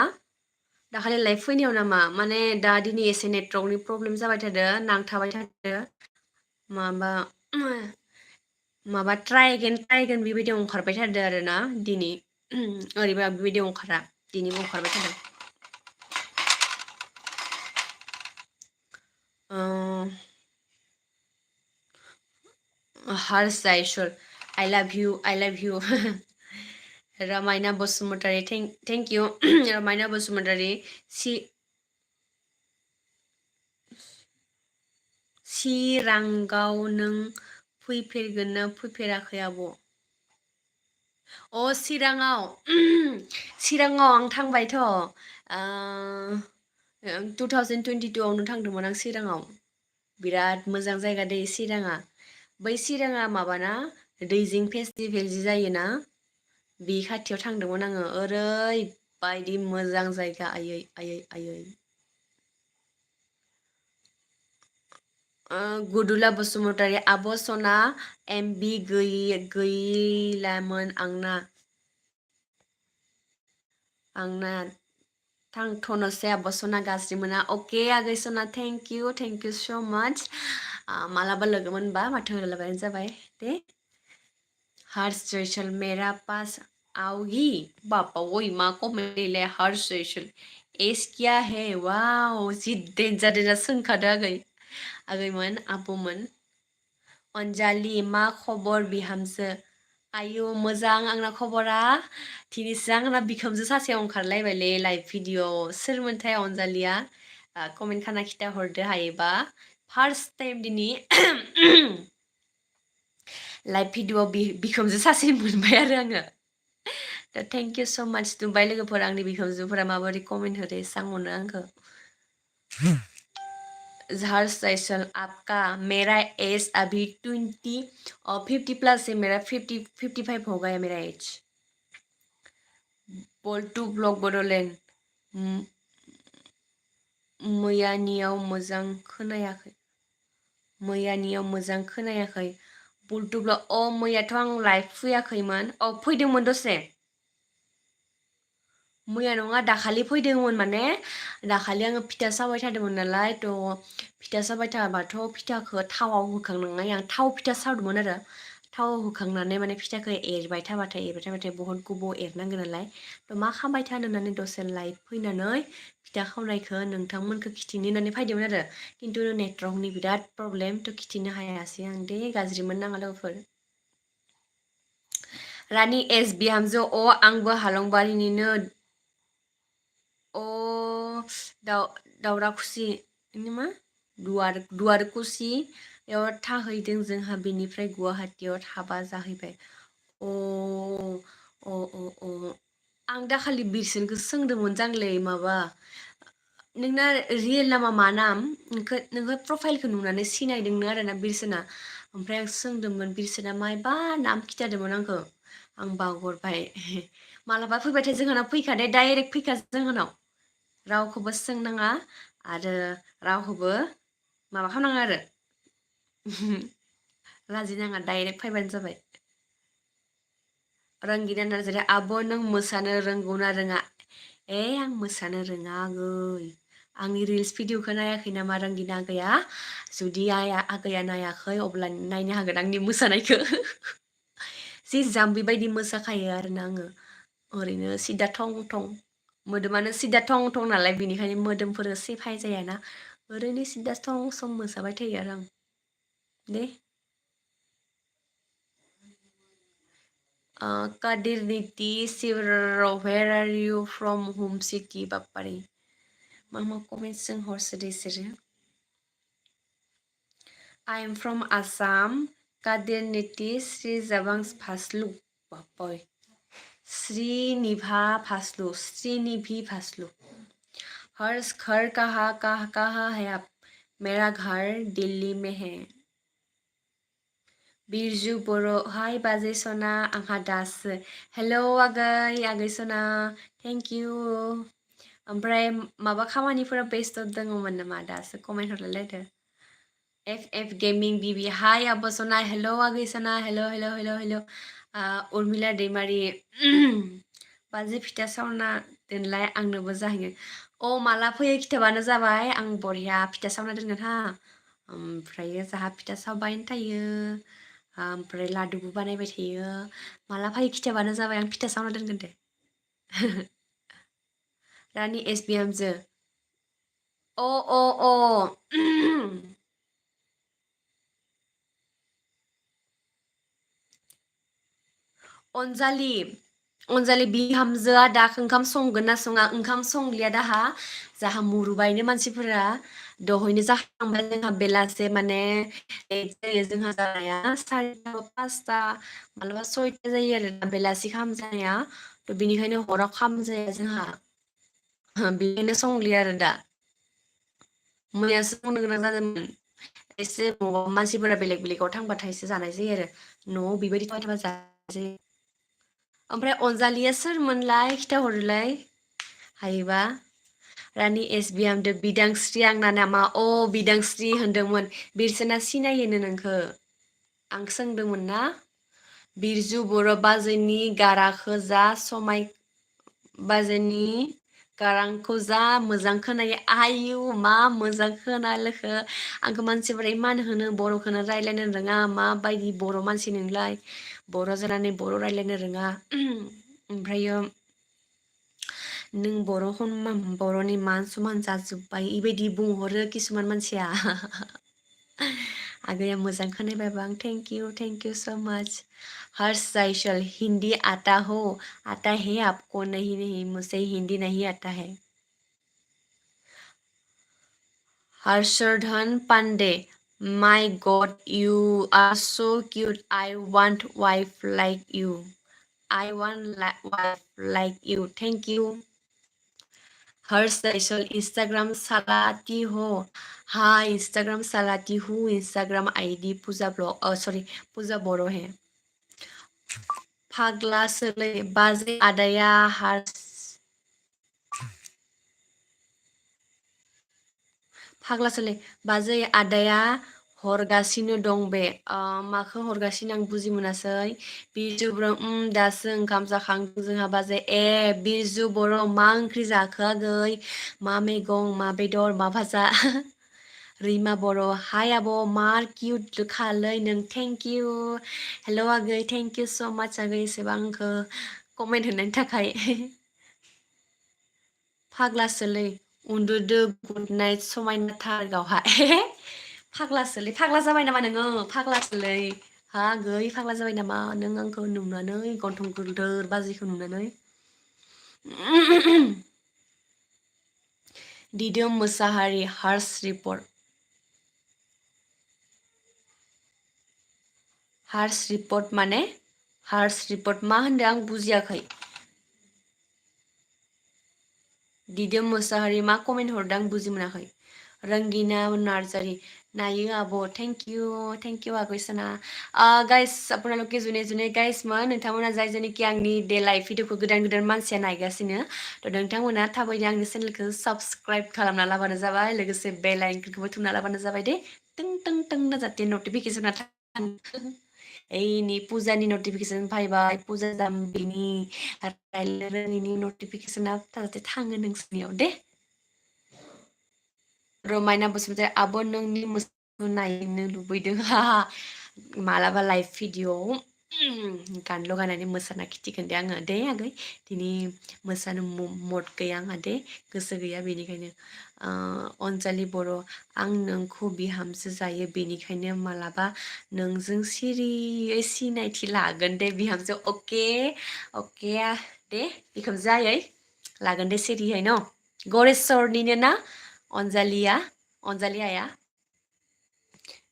दाखालि लाइभ फैनायाव नामा माने दा दिनै एसे नेटवर्कनि प्रब्लेम जाबाय थादो नांथाबाय थादो माबा ट्राइ एगेन बेबायदि ओंखारबाय थादो आरो ना दिनै ओरैबा बेबायदि ओंखारा दिनैबो ओंखारबाय थादों Harsh Aishwar, I love you. Ramaina Bosumotari, thank you. Ramaina Bosumotari, चिरांगाव नों फैफेरगोन ना फैफेराखै आब'? चिराङाव चिराङाव आं थांबायथ' 2022 आवनो थांदोंमोन आं चिराङाव। बिराद मोजां जायगा दै चिराङा। बै चिराङा माबाना दैजिं फेस्टिभेल जि जायोना बे खाथियाव थांदोंमोन आङो। ओरैबायदि मोजां जायगा आयै आयै आयै। गुदुला बसुमतारी, आब' सना एमबि गैलामोन आंना थांथ'नोसै आब' सना गाज्रि मोना। अके आगै सना थेंक इउ स' माच। मालाबा लोगो मोनबा माथो होलायबानो जाबाय दे। हर्ष जैसल मेरा पास आओगी बापा वही माँ को मिले हर्ष जैसल एस क्या है वाव जि देन्जार सोंखादो आगैमोन आब'मोन। अनजालि मा खबर बिहामजो? आयु मोजां आंना खबरा। दिनैसो आंना बिखोमजो सासेयाव ओंखारलायबायलै लाइभ भिडिअ। सोरमोनथाय अनजालिया? कमेन्ट खाना खिथा हरदो हायोबा। फार्स्ट टाइम दिनै लाइभ भिडिअ बिखोमजो सासे मोनबाय आरो आङो। दा थेंक इउ स' माच नुबाय लोगोफोर आंनि बिखोमजोफोरा माबोरै कमेन्ट होदो एसां अनो आंखो। हर्ष जैसल आपका मेरा एज अभी 50+ है मेरा 55 हो गया मेरा एज। बोल्टू ब्लग बड'लेण्ड मैयानियाव मोजां खोनायाखै। बुल्टु ब्लग मैयाथ' आं लाइभ फैयाखैमोन। फैदोंमोन दसे। मैया नङा दाखालि फैदोंमोन माने दाखालि आङो फिथा सावबाय थादोंमोन नालाय फिथा सावबाय थाबाथ' फिथाखौ थावआव होखांनानै आं थाव फिथा सावदोंमोन आरो थाव होखांनानै माने फिथाखौ एरबाय थाबाथाय बहुत गोबाव एरनांगौ नालाय मा खालामबाय थानो होननानै दसे लाइभ फैनानै फिथा खावनायखौ नोंथांमोनखौ खिथिनो होननानै फैदोंमोन आरो खिन्थु नेटवर्कनि बिराद प्रब्लेम थ' खिथिनो हायासै आं दे गाज्रि मोननाङा लोगोफोर। रानि एस बिहामजो आंबो हालंबारिनिनो दावराखुसि मा दुवारकुसि याव थाहैदों जोंहा बेनिफ्राय गुवाहाटियाव हाबा जाहैबाय। आं दाखालि बिरसोनखौ सोंदोंमोन जांलै माबा नोंना रियेल नामा मा नाम नोङो प्रफाइलखौ नुनानै सिनायदोंनो आरोना बिरसोना ओमफ्राय आं सोंदोंमोन बिरसोना मायबा नाम खिथादोंमोन आंखौ आं बावगारबाय। मालाबा फैबाथाय जोंहानाव फैखा दे डाइरेक्ट फैखा जोंहानाव रावखौबो सोंनाङा आरो रावखौबो माबा खालामनाङा आरो लाजिनाङा डाइरेक्ट फैबानो जाबाय। रंगिना नार्जारि आब' नों मोसानो रोंगौना रोङा? आं मोसानो रोङा आगै। आंनि रिल्स भिडिअखौ नायाखै नामा रंगिना आगैया? जुदि आगैया नायाखै अब्ला नायनो हागोन आंनि मोसानायखौ। जि जाम्बि बायदि मोसाखायो आरोना आङो ओरैनो सिदा थं थं मोदोमानो सिदा थं थं नालाय बेनिखायनो मोदोमफोर सेफाय जायाना ओरैनो सिदा थं सं मोसाबाय थायो आरो आं दे। Kadir Niti Sivro, where are you from? Home city Bapari. Mama comments जों हरसोदो इसोरो। I am from Assam. Kadir Niti Sri Jabangs Faslu. Bapoy. श्रीनिभि फासलू। हर्ष घर कहाँ है आप? मेरा घर दिल्ली में है। बिरजू बर' हाय बाजै सना आंहा दासो हेलौ आगै सना थेंक इउ। ओमफ्राय माबा खामानिफोरा बेस्थ' दङमोन नामा दासो कमेन्ट हरलायलायदो। एफ गेमिं बिबि हाय आब' सना हेलौ आगै सना hello hello hello hello. Urmila Daimari बाजै फिथा सावना दोनलाय आंनोबो जाहैगोन। माला फैयो खिथाबानो जाबाय आं बरिया फिथा सावना दोनगोन हा। ओमफ्रायो जाहा फिथा सावबायनो थायो ओमफ्राय लादुबो बानायबाय थायो माला फैयो खिथाबानो जाबाय आं फिथा सावना दोनगोन दे। रानि एस बिहामजो अ अनजालि अनजालि बिहामजोआ दा ओंखाम संगोन ना सङा ओंखाम संलिया दाहा जाहा मुरुबायनो मानसिफोरा दहैनो जाखांबाय जोंहा बेलासे माने लेट जायो जोंहा जानाया सारिता पासता मालाबा सयता जायो आरो बेलासि खाम जानाया थ' बिनिखायनो हराव खाम जाया जोंहा बेखायनो संलिया आरो दा मैयासो संनो गोनां जादोंमोन एसे मानसिफोरा बेलेग बेलेगाव थांबाथायसो जानाय जायो आरो न'आव बेबायदि थाबाय थाबा जाया जायो ओमफ्राय अनजालिया सोरमोनलाय खिथाहरोलाय हायोबा रानि एस बि आंदो बिदांस्रि आंना नामा बिदांस्रि होनदोंमोन बिरसोना सिनायोनो नोंखो आं सोंदोंमोन ना बिरजु बर' बाजैनि गाराखो जा समाय बाजैनि गारांखौ जा मोजां खोनायो आयु मा मोजां खोनालोखो आंखौ मानसिफोरा इमान होनो बर'खौनो रायलायनो रोङा माबायदि बर' मानसि नोंलाय बर' जानानै बर' रायलायनो रोङा ओमफ्रायो नों बर'नि मान समान जाजोब्बाय इबायदि बुंहरो किसुमान मानसिया आगैया मोजां खोनाबायबा आं थेंक इउ स' माच हर्ष जाइसल हिंदी आता है आपको नहीं मुझे हिंदी नहीं आता है Harshvardhan Pandey My God, you are so cute. I want wife like you. I want wife like you. Thank you. Harsh दैसल इंस्टाग्राम चलाती हो हाँ इंस्टाग्राम चलाती हूँ Instagram ID Puja blog sorry Puja बर' है फाग्लासोलै बाजै आदाया हर्ष फाग्लासोलै बाजै आदाया हरगासिनो दं बे माखौ हरगासिनो आं बुजि मोनासै बिरजु बर' दासो ओंखाम जाखांदों जोंहा बाजै बिरजु बर' मा ओंख्रि जाखो आगै मा मैगं मा बेदर मा भाजा रिमा बर' हाय आब' मार किउट खालै नों थेंक इउ हेल' आगै थेंक इउ स' माच आगै एसेबां आंखौ कमेन्ट होनायनि थाखाय फाग्लासोलै उन्दुदो गुड नाइट समायनाथार गावहा फाग्लासोलै फाग्ला जाबाय नामा नोङो फाग्लासोलै हा आगै फाग्ला जाबाय नामा नों आंखौ नुनानै गन्थं गोलदोर बाजिखौ नुनानै दिदोम मोसाहारि हार्स रिपर्ट हार्स रिपर्ट माने हार्स रिपर्ट मा होनदों आं बुजियाखै दिदोम मोसाहारि मा कमेन्ट हरदों आं बुजि मोनाखै रंगिना नार्जारी नायो आब' थेंक इउ आगै सना गाइस আপোনালোকে যোনে যোনে गाइस नोंथांमोना जाय जेनोखि आंनि डे लाइफ भिडिअखौ गोदान गोदान मानसिया नायगासिनो थ' नोंथांमोना थाबैनो आंनि चेनेलखौ साबस्क्राइब खालामना लाबानो जाबाय लोगोसे बेल आइकनखौबो थुना लाबानो जाबाय दे टों टों टों जाहाथे नटिफिकेसना थाङो ओइनि पुजानि नटिफिकेसन फैबाय पुजा जाम्बिनि रायलायनो रोङिनि नटिफिकेसना जाहाथे थाङो नोंसोरनियाव दे रमायना बसुमतारी आब' नोंनि मोसानायखौ नायनो लुबैदों मालाबा लाइभ भिडिअ'आव गान लगायनानै मोसाना खिथिगोन दे आङो दे आगै दिनै मोसानो मद गैया आंहा दे गोसो गैया बेनिखायनो अनजालि बर' आं नोंखौ बिहामजो जायो बेनिखायनो मालाबा नोंजों सिरियै सिनायथि लागोन दे बिहामजो अके दे बिहामजो आयै लागोन दे सिरियै न गरेस्वरनिनो ना अनजालि आया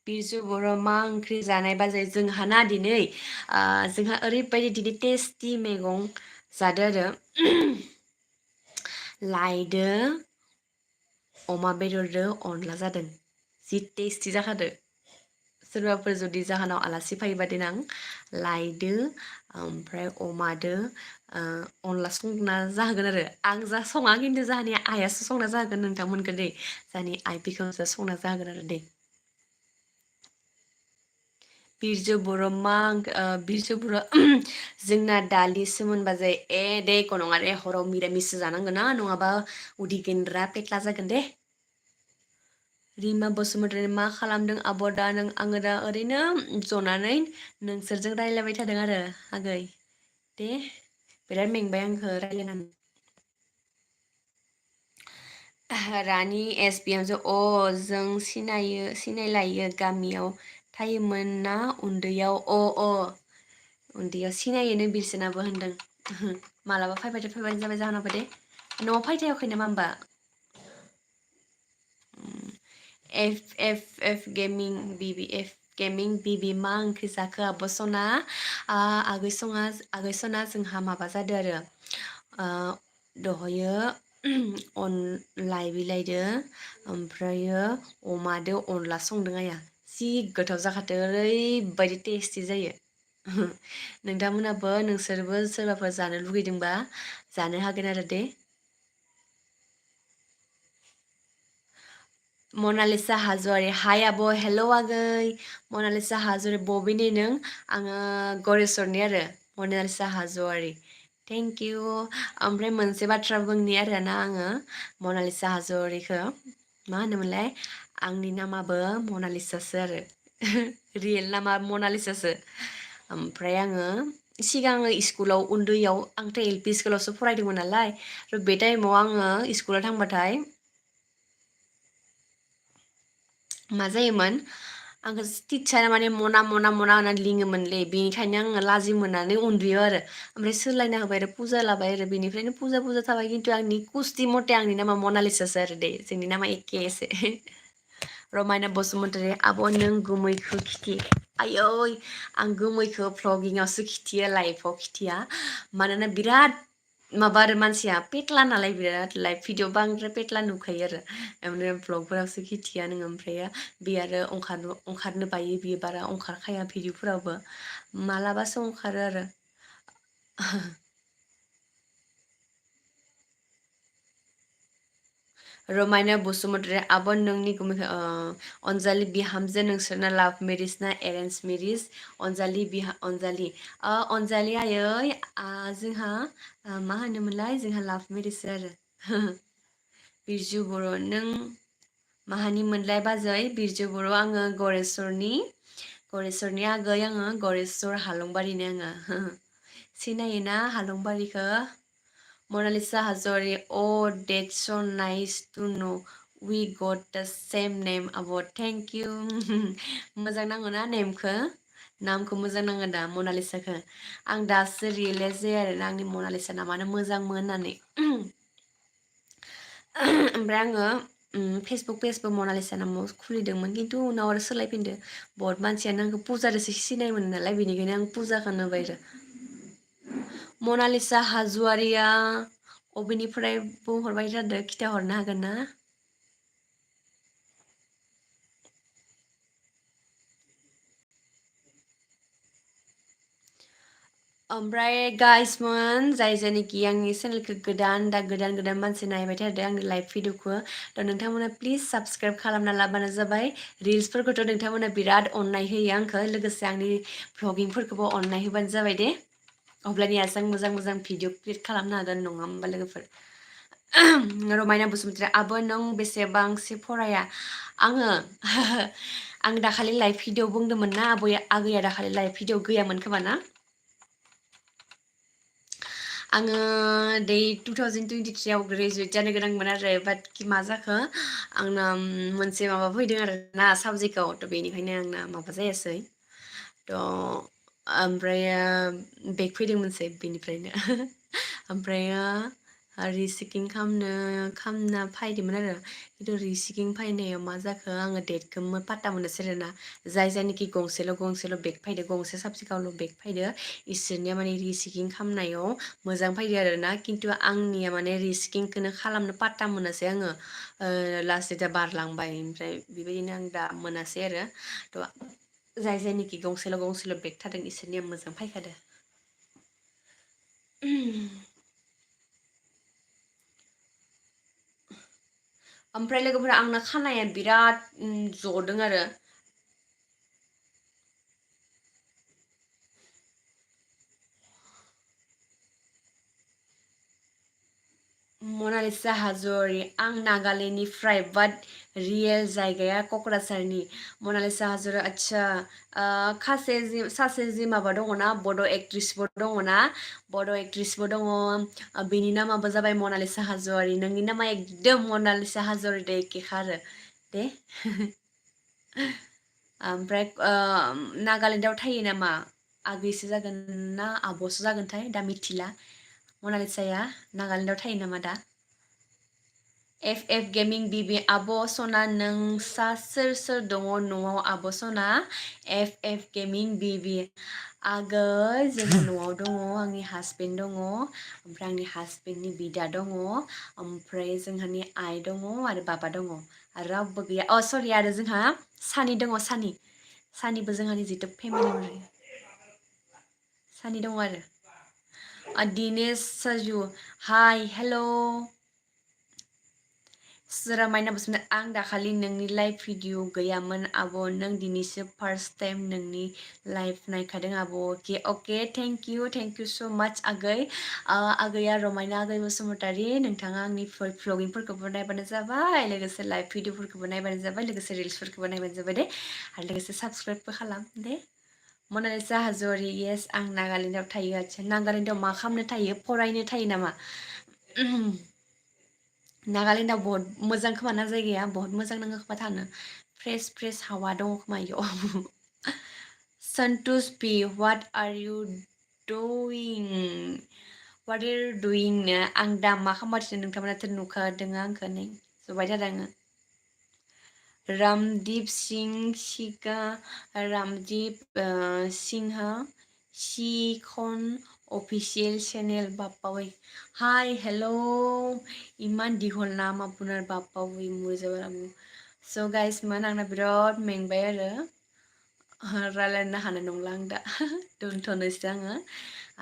बिरजु बर' मा ओंख्रि जानाय बाजै जोंहाना दिनै जोंहा ओरैबायदि दिनै टेस्टि मैगं जादो आरो लायदो अमा बेदरदो अनला जादों जि टेस्टि जाखादो सोरबाफोर जुदि जाहोनाव आलासि फैबा देनां लायदो ओमफ्राय अमादो अनला संना जाहोगोन आरो आं जा सङा खिन्थु जाहानि आइयासो संना जाहोगोन नोंथांमोनखौ दै जाहानि आइ बिखौसो संना जाहोगोन आरो दै बिरजु बर' बिरजु बर' जोंना दालिसोमोन बाजै दे एख' नङा दे हराव मिरामिससो जानांगोन ना नङाबा उदै गेन्द्रा पेटला जागोन दे रिमा बसुमतारी मा खालामदों आब' दा आङो दा ओरैनो जनानै नोंसोरजों रायलायबाय थादों आरो आगै दे बिराद मेंबाय आंखौ रायलायनानै रानि एस बिहामजो जों सिनायलायो गामियाव थायोमोन ना उन्दैयाव उन्दैयाव सिनायोनो बिसोरनाबो होनदों। मालाबा फैबानो जाबाय जाहोनाव दे न'आव फैथायाखै नामा होमबा? एफ गेमिं बिबि मा ओंख्रि जाखो आब' सना? आगै सना जोंहा माबा जादों आरो दहयो लाइ बिलाइदो ओमफ्रायो अमादो अनला संदों आइया जि गोथाव जाखादों ओरैबायदि टेस्टि जायो। नोंथांमोनहाबो नोंसोरबो सोरबाफोर जानो लुगैदोंबा जानो हागोन आरो दे। मनालिसा हाज'वारि हाय आब' हेल' आगै मनालिसा हाज'वारि बबेनि नों? आङो गरेस्वरनि आरो मनालिसा हाज'वारि। थेंक इउ ओमफ्राय मोनसे बाथ्रा बुंनि आरोना आङो मनालिसा हाज'वारिखौ मा होनोमोनलाय आंनि नामाबो मनालिसासो आरो रियेल नामा मनालिसासो। ओमफ्राय आङो सिगाङो स्कुलाव उन्दैयाव आंथ' एल पि स्कुलावसो फरायदोंमोन नालाय बे टाइमाव आङो स्कुलाव थांबाथाय मा जायोमोन आंखौ टिचारा माने मना होननानै लिङोमोनलै बेनिखायनो आङो लाजि मोननानै उन्दैयाव आरो ओमफ्राय सोलायना होबाय आरो फुजा लाबाय आरो बेनिफ्रायनो फुजा थाबाय खिन्थु आंनि कुस्ति मथे आंनि नामा मनालिसासो आरो दे जोंनि नामा एखे एसे। रमायना बसुमतारी आब' नों गोमैखौ खिथि आयै आं गोमैखौ भ्लगिंआवसो खिथियो लाइफआव खिथिया मानोना बिराद माबा आरो मानसिया पेटला नालाय बिराद लाइभ भिडिअ बांद्राय पेटला नुखायो आरो ओमफ्राय भ्लगफोरावसो खिथिया नोङो ओमफ्रायो बे आरो ओंखारनो बायो बियो बारा ओंखारखाया भिडिअफोरावबो मालाबासो ओंखारो आरो। रमायना बसुमतारी आब' नोंनि गुमैखौ अनजालि बिहामजो नोंसोरना लाभ मेरिज ना एरेन्ज मेरिज? अनजालि आयै जोंहा मा होनोमोनलाय जोंहा लाभ मेरिजसो आरो। बिरजु बर' नों माहानि मोनलाय बाजै बिरजु बर' आङो गरेस्वरनि आगै आङो गरेस्वर हालंबारिनि आङो सिनायोना हालंबारिखौ? मनालिसा हाज'वारि देट्स स' नाइस टु न' वी गट दा सेम नेम आब' थेंक इउ मोजां नाङोना नेमखौ? नामखौ मोजां नाङो दा मनालिसाखौ? आं दासो रियेलाइस जायो आरोना आंनि मनालिसा नामानो मोजांमोन होननानै। ओमफ्राय आङो फेसबुक पेजबो मनालिसा नामाव खुलिदोंमोन खिन्थु उनाव आरो सोलायफिनदो। बहुत मानसियानो आंखौ पुजादोसो सिनाय मोनो नालाय बेनिखायनो आं पुजाखौनो होबाय आरो। मनालिसा हाज'वारिया अबेनिफ्राय बुंहरबाय थादो खिथाहरनो हागोन ना? ओमफ्राय गाइसमोन जाय जायनाखि आंनि चेनेलखौ गोदान मानसि नायबाय थादों आंनि लाइभ भिडिअखौ थ' नोंथांमोना प्लिज साबसक्राइब खालामना लाबानो जाबाय। रिल्सफोरखौथ' नोंथांमोना बिराद अननाय होयो आंखौ लोगोसे आंनि भ्लगिंफोरखौबो अननाय होबानो जाबाय दे। अब्लानियासो आं मोजां भिडिअ क्रियेट खालामनो हागोन नङा होमबा लोगोफोर? रमायना बसुमतारी आब' नों बेसेबांसो फराया? आङो आं दाखालि लाइभ भिडिअ बुंदोंमोन ना आगैया दाखालि लाइभ भिडिअ गैयामोन खोमा ना? आङो 2023आव ग्रेजुवेट जानो गोनांमोन आरो बाट मा जाखो आंना मोनसे माबा फैदों आरो ना साबजेक्टआव थ' बेनिखायनो आंना माबा जायासै। थ' ओमफ्रायो बेग फैदों मोनसे बेनिफ्रायनो ओमफ्रायो रिसिकिं खालामना फैदोंमोन आरो खिन्थु रिसिकिं फैनायाव मा जाखो आङो डेटखौ पात्ता मोनासै आरोना जाय जायनाखि गंसेल' बेग फैदो गंसे साबजेक्टआवल' बेग फैदो इसोरनिया माने रिसिकिं खालामनायाव मोजां फैदो आरो ना खिन्थु आंनिया माने रिस्किंखौनो खालामनो पात्ता मोनासै आङो लास्ट देटआ बारलांबाय ओमफ्राय बेबायदिनो आं दा मोनासै आरो थ' जाय जायनिखि गंसेल' बेग थादों इसोरनिया मोजां फैखादो। ओमफ्राय लोगोफोरा आंना खानाया बिराद जदों आरो मनालिसा मनालिसा हाज'वारि आं नागालेण्डनिफ्राय बाट रियेल जायगाया क'क्राझारनि मनालिसा हाज'वारि आच्छा सासे जि माबा दङना बड' एक्ट्रिसबो दङना बड' एक्ट्रिसबो दङ बेनि नामाबो जाबाय मनालिसा हाज'वारि नोंनि नामा एकदम मनालिसा हाज'वारि दे एखेखा आरो दे ओमफ्राय नागालेण्डआव थायो नामा आगैसो जागोन ना आब'सो जागोनथाय दा मिथिला मनालिसाया नागालेण्डआव थायो नामा दा एफ गेमिं बिबि आब' सना नोंसा सोर सोर दङ न'आव आब' सना एफ गेमिं बिबि आगै जोंहा न'आव दङ आंनि हासबेन्ड दङ ओमफ्राय आंनि हासबेन्डनि बिदा दङ ओमफ्राय जोंहानि आइ दङ आरो बाबा दङ आरो रावबो गैया सरि आरो जोंहा सानै दङ सानैबो जोंहानि जिथु फेमिलि सानै दङ आरो दिनेश साजु हाय हेल' रामायना बसुमतारी आं दाखालि नोंनि लाइभ भिडिअ गैयामोन आब' नों दिनैसो फार्स्ट टाइम नोंनि लाइभ नायखादों आब' अके थेंक इउ स' माच आगै आगैया रमायना आगै बसुमतारी नोंथाङा आंनि भ्लगिंफोरखौबो नायबानो जाबाय लोगोसे लाइभ भिडिअफोरखौबो नायबानो जाबाय लोगोसे रिल्सफोरखौबो नायबानो जाबाय दे आरो लोगोसे साबस्क्राइबबो खालाम दे मनालिसा हाज'वारि येस आं नागालेण्डआव थायो आच्छा नागालेण्डआव मा खालामनो थायो फरायनो थायो नामा नागालेण्डआव बहुत मोजां खोमा ना जायगाया बहुत मोजां नाङो खोमा थानो फ्रेस हावा दङ खोमा इयाव सन्तोष पि व्हाट आर इउ डुइं नो आं दा मा खालामगासिनो नोंथांमोनाथ' नुखादों आंखौ नै जबाय थादों आङो रामदीप सिंह शिका Ramdeep Sinha Shikhar official channel बाप्पावै hi hello' इमान दिघल नाम आपुनार बाप्पावै मोजां स' गाइसमोन आंना बिराद मेंबाय आरो रायलायनो हानाय नंला आं दा दोनथ'नोसै आङो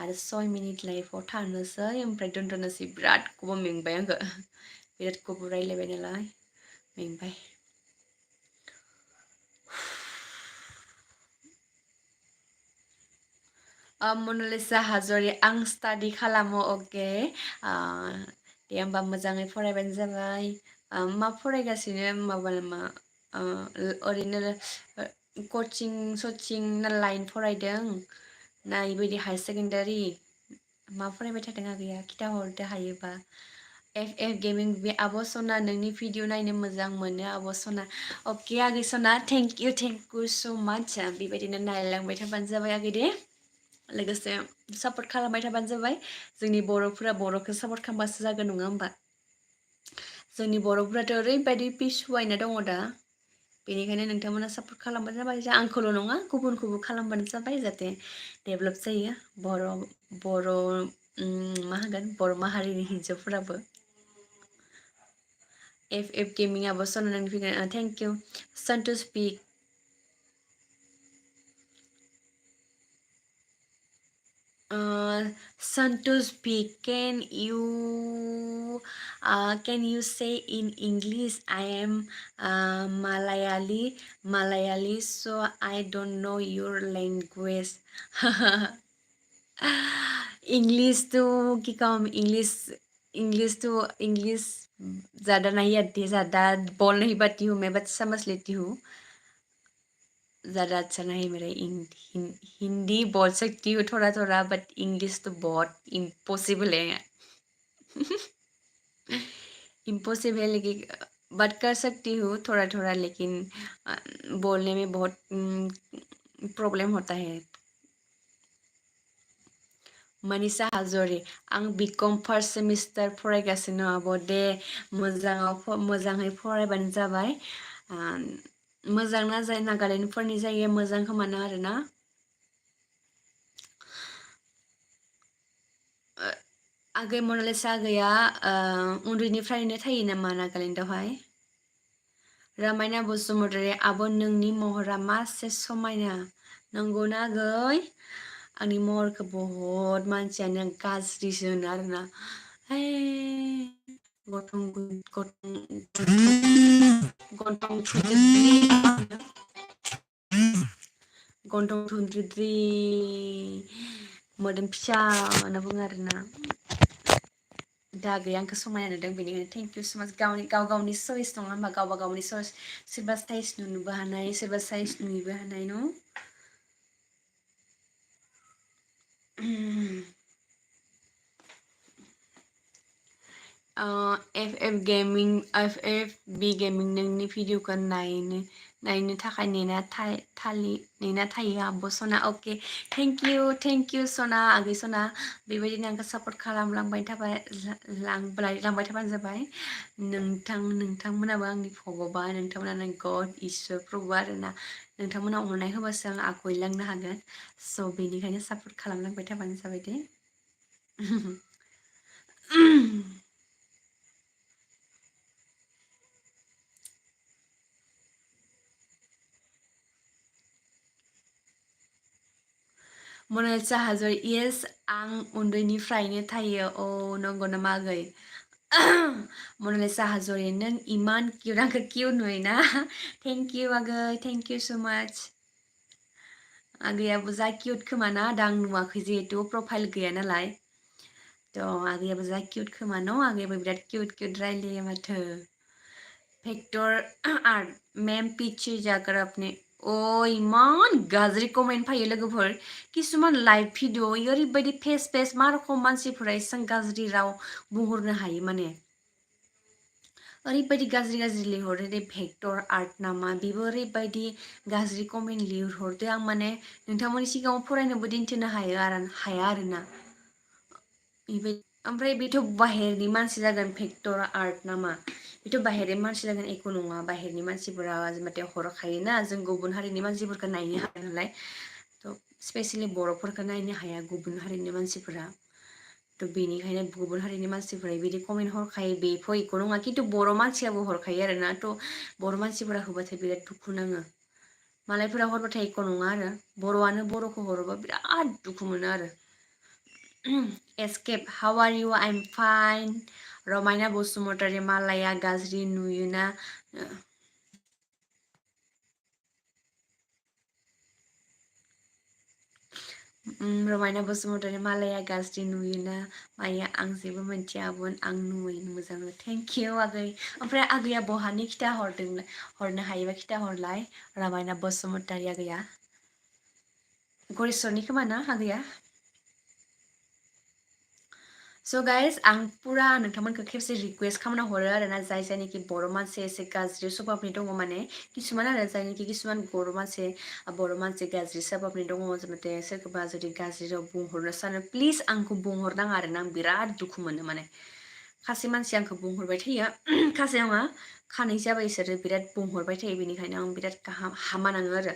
आरो 6 मिनिट लाइफआव थानोसै ओमफ्राय दोनथ'नोसै बिराद गोबाव मेंबाय आंखौ बिराद गोबाव रायलायबाय नालाय मेंबाय मनालिसा हाज'वारि आं स्टाडि खालामो अके दे होमबा मोजाङै फरायबानो जाबाय मा फरायगासिनो माबा मा ओरैनो कचिं सचिं ना लाइन फरायदों ना बेबायदि हायार सेकेन्डारि मा फरायबाय थादों आगैया खिथाहरदो हायोबा एफ गेमिं बे आब' सना नोंनि भिडिअ नायनो मोजां मोनो आब' सना अके आगै सना थेंक इउ स' माच बेबायदिनो नायलांबाय थाबानो जाबाय आगै दे लोगोसे सापर्ट खालामबाय थाबानो जाबाय जोंनि बर'फोरा बर'खौ सापर्ट खालामबासो जागोन नङा होमबा जोंनि बर'फोराथ' ओरैबायदि पिसुवायना दङ दा बेनिखायनो नोंथांमोना सापर्ट खालामबानो जाबाय आंखौल' नङा गुबुनखौबो खालामबानो जाबाय जाहाथे डेभेलप जायो बर' मा होनगोन बर' माहारिनि हिन्जावफोराबो एफ गेमिंआबो सनानानै फैगोन thank you Santosh P Santosh B, can you say in English? I am Malayali, so I don't know your language. English तो की काम इंग्लिश ज़्यादा नहीं आती है ज़्यादा बोल नहीं पाती हूँ मैं बस समझ लेती हूँ ज़्यादा अच्छा नहीं मेरा हिंदी बोल सकती हूँ थोड़ा थोड़ा बट इंग्लिश तो बहुत इम्पॉसिबल है इम्पॉसिबल है लेकिन बात कर सकती हूँ थोड़ा थोड़ा लेकिन बोलने में बहुत प्रॉब्लम होता है मनीषा हाज'वारि आं बिकम फार्स्ट सेमिस्टार फरायगासिनो आब' दे मोजाङै फरायबानो जाबाय मोजां ना जाय नागालेण्डफोरनि जायगाया मोजां खोमाना आरोना आगै मनालिसा आगैया उन्दैनिफ्रायनो थायो नामा नागालेण्डआवहाय रामायना बसुमतारी आब' नोंनि महरा मासे समायना नंगौना आगै आंनि महरखौ बहुत मानसियानो गाज्रिसो होनो आरोना गन्थं थुन्द्रिद्रि मोदोम फिसा होनना बुङो आरोना दा गैया आंखौ समायना नुदों बेनिखायनो थेंक इउ सो माच गावनि चइस नङा होमबा गावबा गावनि चइस सोरबा साइज नुनोबो हानाय सोरबा साइज नुनोबो हानाय न एफ एफ बि गेमिं नोंनि भिडिअखौ नायनो थाखाय नेना थायो आब' सना अके थेंक इउ सना आगै सना बेबायदिनो आंखौ सापर्ट खालामलांबाय थाबाय लांबाय थाबानो जाबाय नोंथांमोनाबो आंनि भगबान नोंथांमोनानो गड इसोर प्रभु आरोना नोंथांमोना अननाय होबासो आं आवगायलांनो हागोन स' बेनिखायनो सापर्ट खालामलांबाय थाबानो जाबाय दे मनालिसा हाज'र येस आं उन्दैनिफ्रायनो थायो अ नंगौ नामा आगै मनालिसा हाज'रि नों इमान किउट आंखौ किउट नुयोना थेंक इउ आगै थेंक इउ स' माच आगैयाबो जा किउट खोमा ना दा आं नुवाखै जिहेथु प्रफाइल गैया नालाय थ' आगैयाबो जा किउट खोमा न' आगैयाबो बिराद किउट रायलायो माथो फेक्टर आर्ट मैम पीछे जाकर अपने ओ इमान गाज्रि कमेन्ट फैयो लोगोफोर किसुमान लाइभ भिडिअ ओरैबायदि फेस मा रखम मानसिफोरा एसां गाज्रि राव बुंहरनो हायो माने ओरैबायदि गाज्रि लिहरो दे भेक्टर आर्ट नामा बेबो ओरैबायदि गाज्रि कमेन्ट लिहरदो आं माने नोंथांमोननि सिगाङाव फरायनोबो दिन्थिनो हाया आरोना ओमफ्राय बेथ' बाहेरनि मानसि जागोन भेक्टर आर्ट नामा बेथ' बाहेरनि मानसि जागोन एख' नङा बाहेरनि मानसिफोरा माथे हरखायोना जों गुबुन हारिनि मानसिफोरखौ नायनो हाया नालाय थ' स्पेसियेलि बर'फोरखौ नायनो हाया गुबुन हारिनि मानसिफोरा थ' बेनिखायनो गुबुन हारिनि मानसिफोरा बिदि कमेन्ट हरखायो बेथ' एख' नङा खिन्थु बर' मानसियाबो हरखायो आरोना थ' बर' मानसिफोरा होबाथाय बिराद दुखु नाङो मालायफोरा हरबाथाय एख' नङा आरो बर'आनो बर'खौ हरोबा बिराद दुखु मोनो आरो escape how are you I am fine Ramayana Basumatary मालाया गाज्रि नुयोना रमायना बसुमतारी मालाया गाज्रि नुयोना माया आं जेबो मिथियामोन आं नुयैनो मोजां थेंक इउ आगै ओमफ्राय आगैया बहानि हरनो हायोबा खिथाहरलाय रमायना बसुमतारी आगैया गरेस्वरनि खोमा ना आगैया स' गाइस आं पुरा नोंथांमोनखौ खेबसे रिकुवेस्ट खालामना हरो आरोना जायनाखि बर' मानसि एसे गाज्रि सभाबनि दङ माने किसुमान आरो जायनाखि किसुमान बर' मानसि गाज्रि सभाबनि दङ जाहाथे सोरखौबा जुदि गाज्रि राव बुंहरनो सानो प्लिज आंखौ बुंहरनाङा आरोना आं बिराद दुखु मोनो माने खासे मानसि आंखौ बुंहरबाय थायो खासे नङा खानै जाबाय इसोरो बिराद बुंहरबाय थायो बेनिखायनो आं बिराद हामा नाङो आरो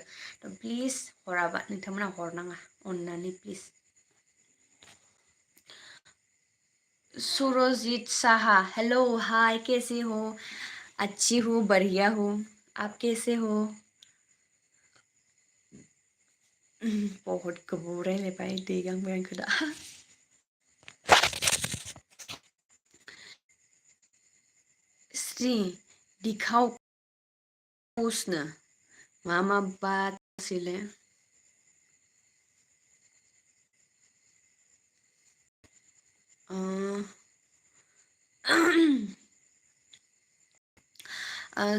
प्लिज हराबा नोंथांमोना हरनाङा अननानै प्लिज सुरजीत साहा हेलो हाय कैसे हो अच्छी हूँ बढ़िया हूँ आप कैसे हो बहुत गोबाव रायलायबाय दै गांबाय आंखौ दा श्री दिखाव पोस्टनो मा बात सिले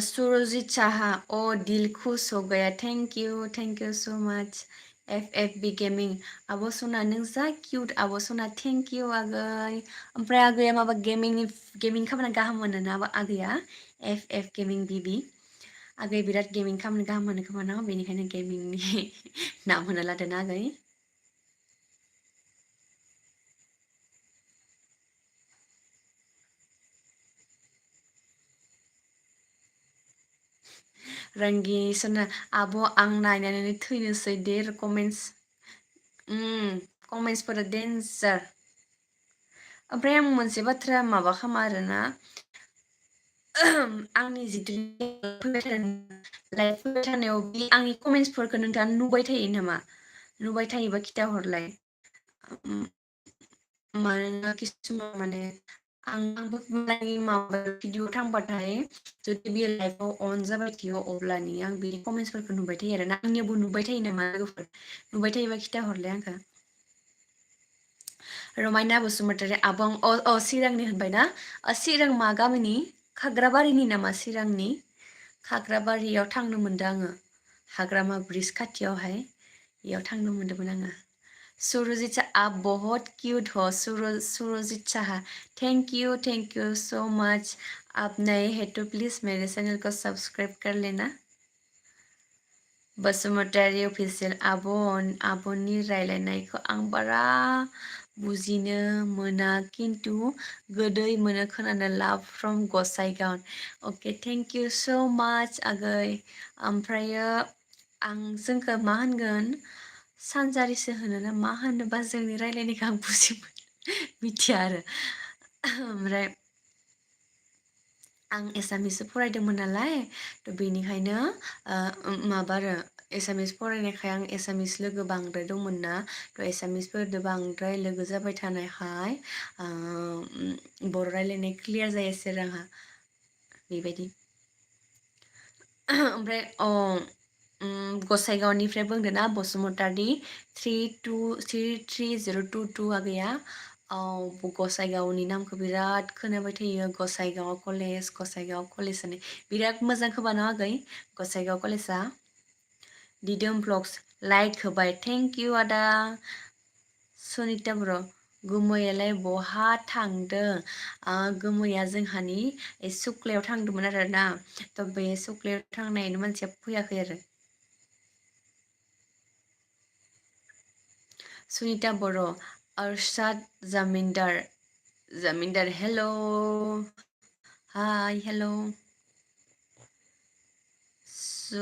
सुरजीत साहा ओ दिल खुश हो गया thank you so much F B gaming आब' सना नों जा किउट आब' सना थेंक इउ आगै ओमफ्राय आगैया माबा गेमिं खालामना गाहाम मोनो ना आगैया एफ गेमिं बिबि आगै बिराद गेमिं खालामनो गाहाम मोनो खोमा ना बेनिखायनो गेमिंनि नाम होना लादोंना आगै रंगिनी सना आब' आं नायनानै थैनोसै दे कमेन्टसफोरा डेन्जार ओमफ्राय आं मोनसे बाथ्रा माबा खालामो आरोना आंनि जिथु लाइफ फैबाय थानायाव बे आंनि कमेन्टसफोरखौ नोंथाङा नुबाय थायो नामा नुबाय थायोबा खिथाहरलाय मानोना किसुमान माने आंबो माबा भिडिअ थांबाथाय जुदि बेयो लाइफआव अन जाबाय थायो अब्लानि आं बेनि कमेन्टसफोरखौ नुबाय थायो आरो ना आंनियावबो नुबाय थायो नामा लोगोफोर नुबाय थायोबा खिथा हरलाय आंखौ रमायना बसुमतारी आबं चिरांनि होनबायना चिरां मा गामिनि खाग्राबारिनि नामा चिरांनि खाग्राबारियाव थांनो मोनदों आङो हाग्रामा ब्रिज खाथियावहाय बेयाव थांनो मोन्दोंमोन आङो सुरजित आप बहुत क्यूट हो Surajit Shah thank you so much आप नए हैं तो प्लीज मेरे चैनल को सब्सक्राइब कर लेना बसुमतारी अफिसियेल आब'नि रायलायनायखौ आं बारा बुजिनो मोना खिन्थु गोदै मोनो खोनानो लाभ from Gossaigaon okay thank you so माच आगै ओमफ्रायो आं जोंखौ मा होनगोन सानजारिसो होनो ना मा होनोबा जोंनि रायलायनायखौ आं मिथिया आरो ओमफ्राय आं एसामिससो फरायदोंमोन नालाय थ' बेनिखायनो माबा आरो एसामिस फरायनायखाय आं एसामिस लोगो बांद्राय दंमोन ना थ' एसामिसफोरजों बांद्राय लोगो जाबाय थानायखाय बर' रायलायनाय क्लियार जायासै आरो आंहा बेबायदि ओमफ्राय गसाइगावनिफ्राय बुंदों ना बसुमतारी 33022 आगैया गसाइगावनि नामखौ बिराद खोनाबाय थायो गसाइगाव कलेज होनो बिराद मोजां खोबानो आगै गसाइगाव कलेजआ दिदोम ब्लग्स लाइक होबाय थेंक इउ आदा सुनिता बर' गुमैयालाय बहा थांदों गुमैया जोंहानि सुक्लायाव थांदोंमोन आरो ना थ' बे सुक्लायाव थांनायनि मानसिया फैयाखै आरो सुनिता बर' अर्षाद जामिनदार हेल' हाय हेल' स'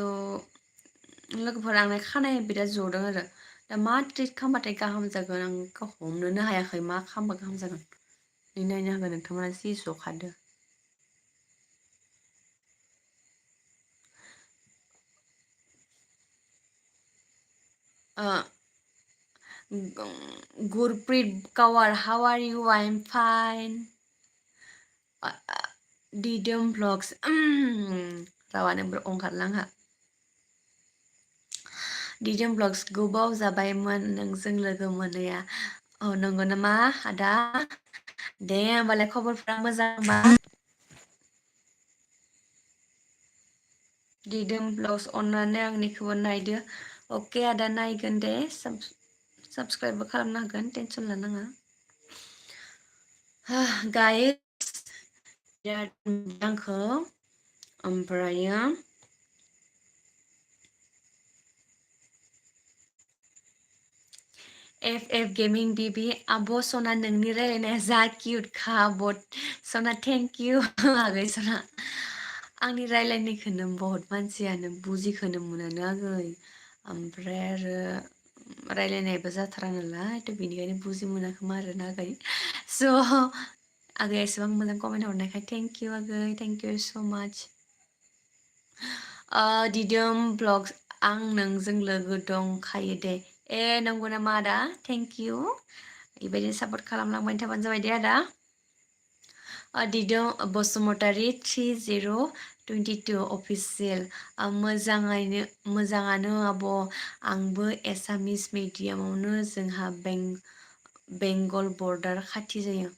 लोगोफोर आंना खानाया बिराद जदों आरो दा मा ट्रिट खालामबाथाय गाहाम जागोन आं हमनोनो हायाखै मा खालामबा गाहाम जागोन नायनो हागोन नोंथांमोना जि जखादो गुरप्रीत कावार how are you I am fine दिदोम ब्लग्स रावानो ओंखारला आंहा दिदोम ब्लग्स गोबाव जाबायमोन नोंजों लोगो मोनैया नंगौ नामा आदा दे होमबालाय खबरफ्रा मोजांबा दिदोम ब्लग्स अननानै आंनिखौबो नायदो अके आदा नायगोन दे साबस्क्राइबबो खालामनो हागोन टेनसन लानाङा गाइस बिराद आंखौ ओमफ्रायो एफ गेमिं बिबि आब' सना नोंनि रायलायनाया जा किउटखा बट सना थेंक इउ आगै सना आंनि रायलायनायखौनो बहुत मानसियानो बुजिखोनो मोनानो आगै ओमफ्राय आरो रायलायनायबो जाथारा नालाय थ' बेनिखायनो बुजि मोनाखैमा आरोना आगै स' आगैया एसेबां मोजां कमेन्ट हरनायखाय थेंक इउ आगै थेंक इउ स' माच दिदोम ब्लग्स आं नोंजों लोगो दंखायो दे नंगौ नामा आदा थेंक इउ बेबायदिनो सापर्ट खालामलांबाय थाबानो जाबाय दे आदा दिदोम बसुमतारी 3022 अफिसियेल मोजाङानो आब' आंबो एसामिस मिडियामावनो जोंहा बेंगल बर्डार खाथि जायो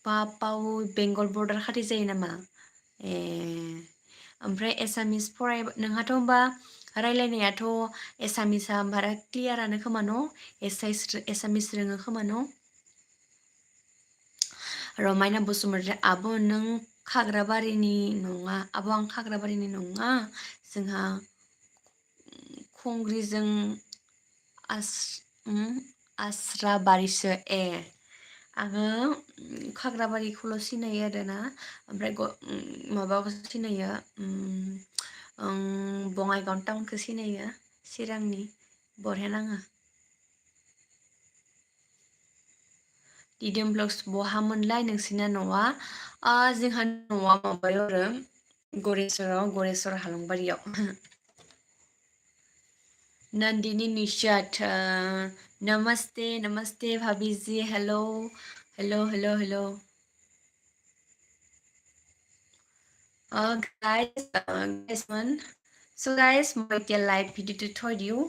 पापाव बेंगल बर्डार खाथि जायो नामा ओमफ्राय एसामिस फराय नोंहाथ' होनबा रायलायनायाथ' एसामिसआ बारा क्लियारानो खोमा न' एसामिस रोङो खोमा न' रमायना बसुमतारी आब' नों खाग्राबारिनि नङा आब' आं खाग्राबारिनि नङा जोंहा खुंग्रिजों आस्राबारिसो आङो खाग्राबारिखौल' सिनायो आरोना ओमफ्राय माबाखौ सिनायो बङाइगाव टाउनखौ सिनायो चिरांनि बरहे नाङो दिदोम ब्लग्स बहामोनलाय नोंसिना न'आ जोंहा न'आ माबायाव आरो गरेस्वर हालंबारियाव नंदिनी निशात नमस्ते भाभी जी hello hello hello hello guys one So guys, মই এতিয়া লাইভ ভিডিঅ'টো থৈ দিওঁ।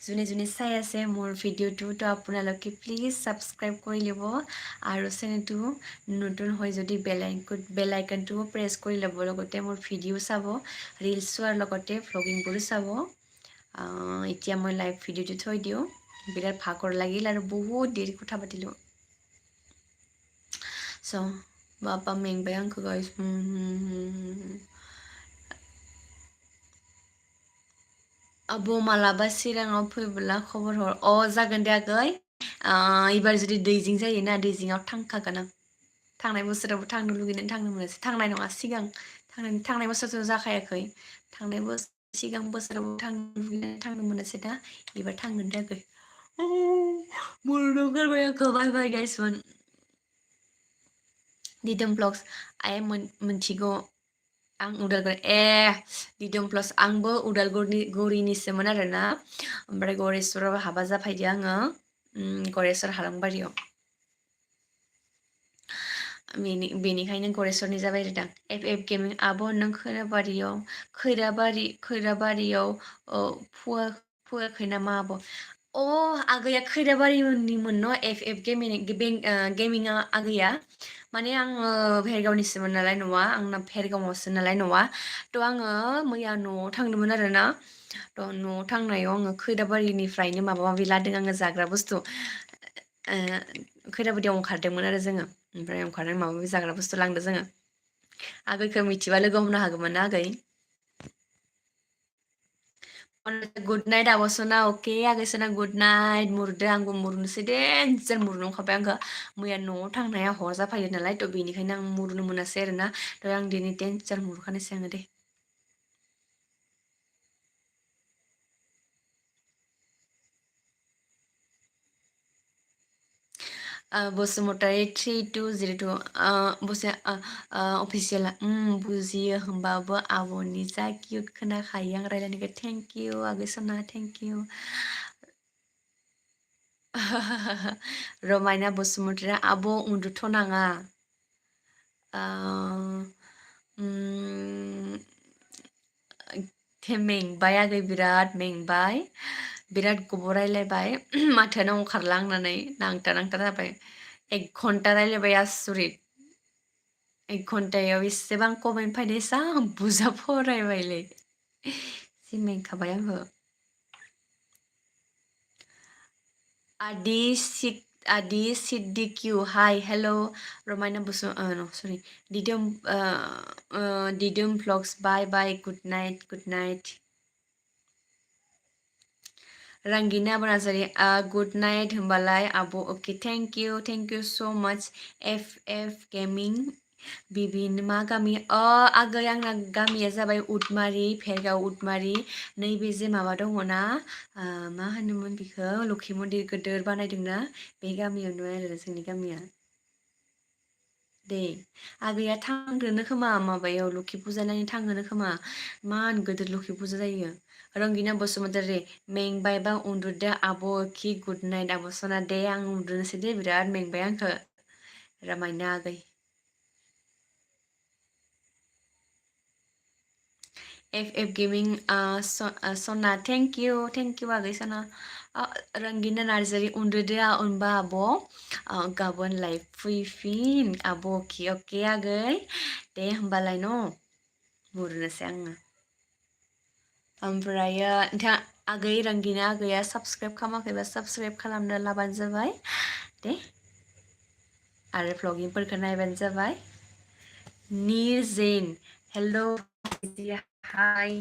যোনে যোনে চাই আছে মোৰ ভিডিঅ'টো তো আপোনালোকে প্লিজ ছাবস্ক্ৰাইব কৰি ল'ব আৰু চেনেলটো নতুন হয় যদি বেল আইকনটো প্ৰেছ কৰি ল'ব, লগতে মোৰ ভিডিঅ' চাব, ৰিলছ চোৱাৰ লগতে ভ্লগিংবোৰো চাব। এতিয়া মই লাইভ ভিডিঅ'টো থৈ দিওঁ। বিৰাট ভাগৰ লাগিল আৰু বহুত দেৰি কথা পাতিলোঁ। स' बापा मेंबाय आंखौ गाइस। आब' मालाबा चिराङाव फैबोला खबर हर। जागोन दे आगै। एबार जुदि दैजिं जायोना, दैजिङाव थांखागोन आं। थांनाय बोसोरावबो थांनो लुगैनानै थांनो मोनासै। थांनाय नङा, सिगां थांनाय बोसोरथ' जाखायाखै। सिगां बोसोराव थांनो लुगैनानै थांनो मोनासै दा। एबार थांगोन दे आगै। मुलुगाव गारबाय आंखौ। बाय बाय गाइस। दिदोम ब्लग्स आइ मोनथिगौ आं उदालगुरि। दिदोम प्लस आंबो उदालगुरिनिसोमोन आरोना, ओमफ्राय गरेस्वराव हाबा जाफैदो आङो गरेस्वर हालंबारियाव। बेनिखायनो गरेस्वरनि जाबाय आरो दा। एफ गेमिं आब' नों खैराबारियाव फैयाखै नामा आब'? आगैया खैराबारिनिमोन न' एफ गेमिंआ आगैया। माने आङो भेरगावनिसोमोन नालाय न'आ, आंना भेरगावआवसो नालाय न'आ। थ' आङो मैया न'आव थांदोंमोन आरोना। थ' न'आव थांनायाव आङो खैराबारिनिफ्रायनो माबा माबि लादों आङो जाग्रा बुस्थु। खैराबारियाव ओंखारदोंमोन आरो जोङो, ओमफ्राय ओंखारनानै माबा माबि जाग्रा बुस्थु लांदों जोङो। आगैखौ मिथिबा लोगो हमनो हागौमोन ना आगै? गुड नाइट आब' सना। अके आगै सना गुड नाइट। मुरदो, आंबो मुरनोसै देनजार मुरनो ओंखारबाय आंखो। मैया न'आव थांनाया हर जाफैदो नालाय, थ' बेनिखायनो आं मुरनो मोनासै आरोना। थ' आं दिनै देनजार मुरखानोसै आङो दे। बसुमतारी 3202 अफिसियेल। बुजियो होमबाबो आब'नि जा किउट खोनाखायो आं रायलायनायखौ। थेंक इउ आगै सना, थेंक इउ। रमायना बसुमतारी आब' उन्दुथ' नाङा। मेंबाय आगै, बिराद मेंबाय। बिराद गोबाव रायलायबाय, माथोआनो ओंखारला आंना नै नांथा नांथा जाबाय। 1 घन्टा रायलायबाय आसुरित। 1 घन्टायाव एसेबां कमेन्ट फैदों, जा बुरजा फरायबायलै। जि मेंखाबाय आङो। आदि सिद्दिकिउ हाय हेल' रमायना सरि दिदोम भ्लग्स बाय बाय गुड नाइट गुड नाइट। रंगिना बनार्जारी गुड नाइट होमबालाय आब'। अके थेंक इउ स' माच। एफ गेमिं बिबिन मा गामि? आगै आंना गामिया जाबाय उदमारि, भेरगाव उदमारि। नैबे जे माबा दङ ना, मा होनोमोन बेखौ, लखि मन्दिर गोदोर बानायदोंना, बे गामियावनो आरो जोंनि गामिया। दे आगैया थांग्रोनो खोमा माबायाव लखि फुजा नायनो थांगोनो खोमा। मान गोदोर लखि फुजा जायो। रंगिना बसुमतारी मेंबायबा उन्दुदो आब' खि गुड नाइट आब' सना। दे आं उन्दुनोसै दे, बिराद मेंबाय आंखो। रामायना आगै। एफ गेमिं सना थेंक इउ आगै सना। रंगिना नार्जारी उन्दुदो होनबा आब'। गाबोन लाइभ फैफिन आब'। अके आगै दे होमबालाय न', बुरनोसै आङो। ओमफ्रायो नोंथां आगै रंगिना आगैया साबसक्राइब खालामाखैबा साबसक्राइब खालामनो लाबानो जाबाय दे, आरो भ्लगिंफोरखौ नायबानो जाबाय। निर जैन हेल' हाय।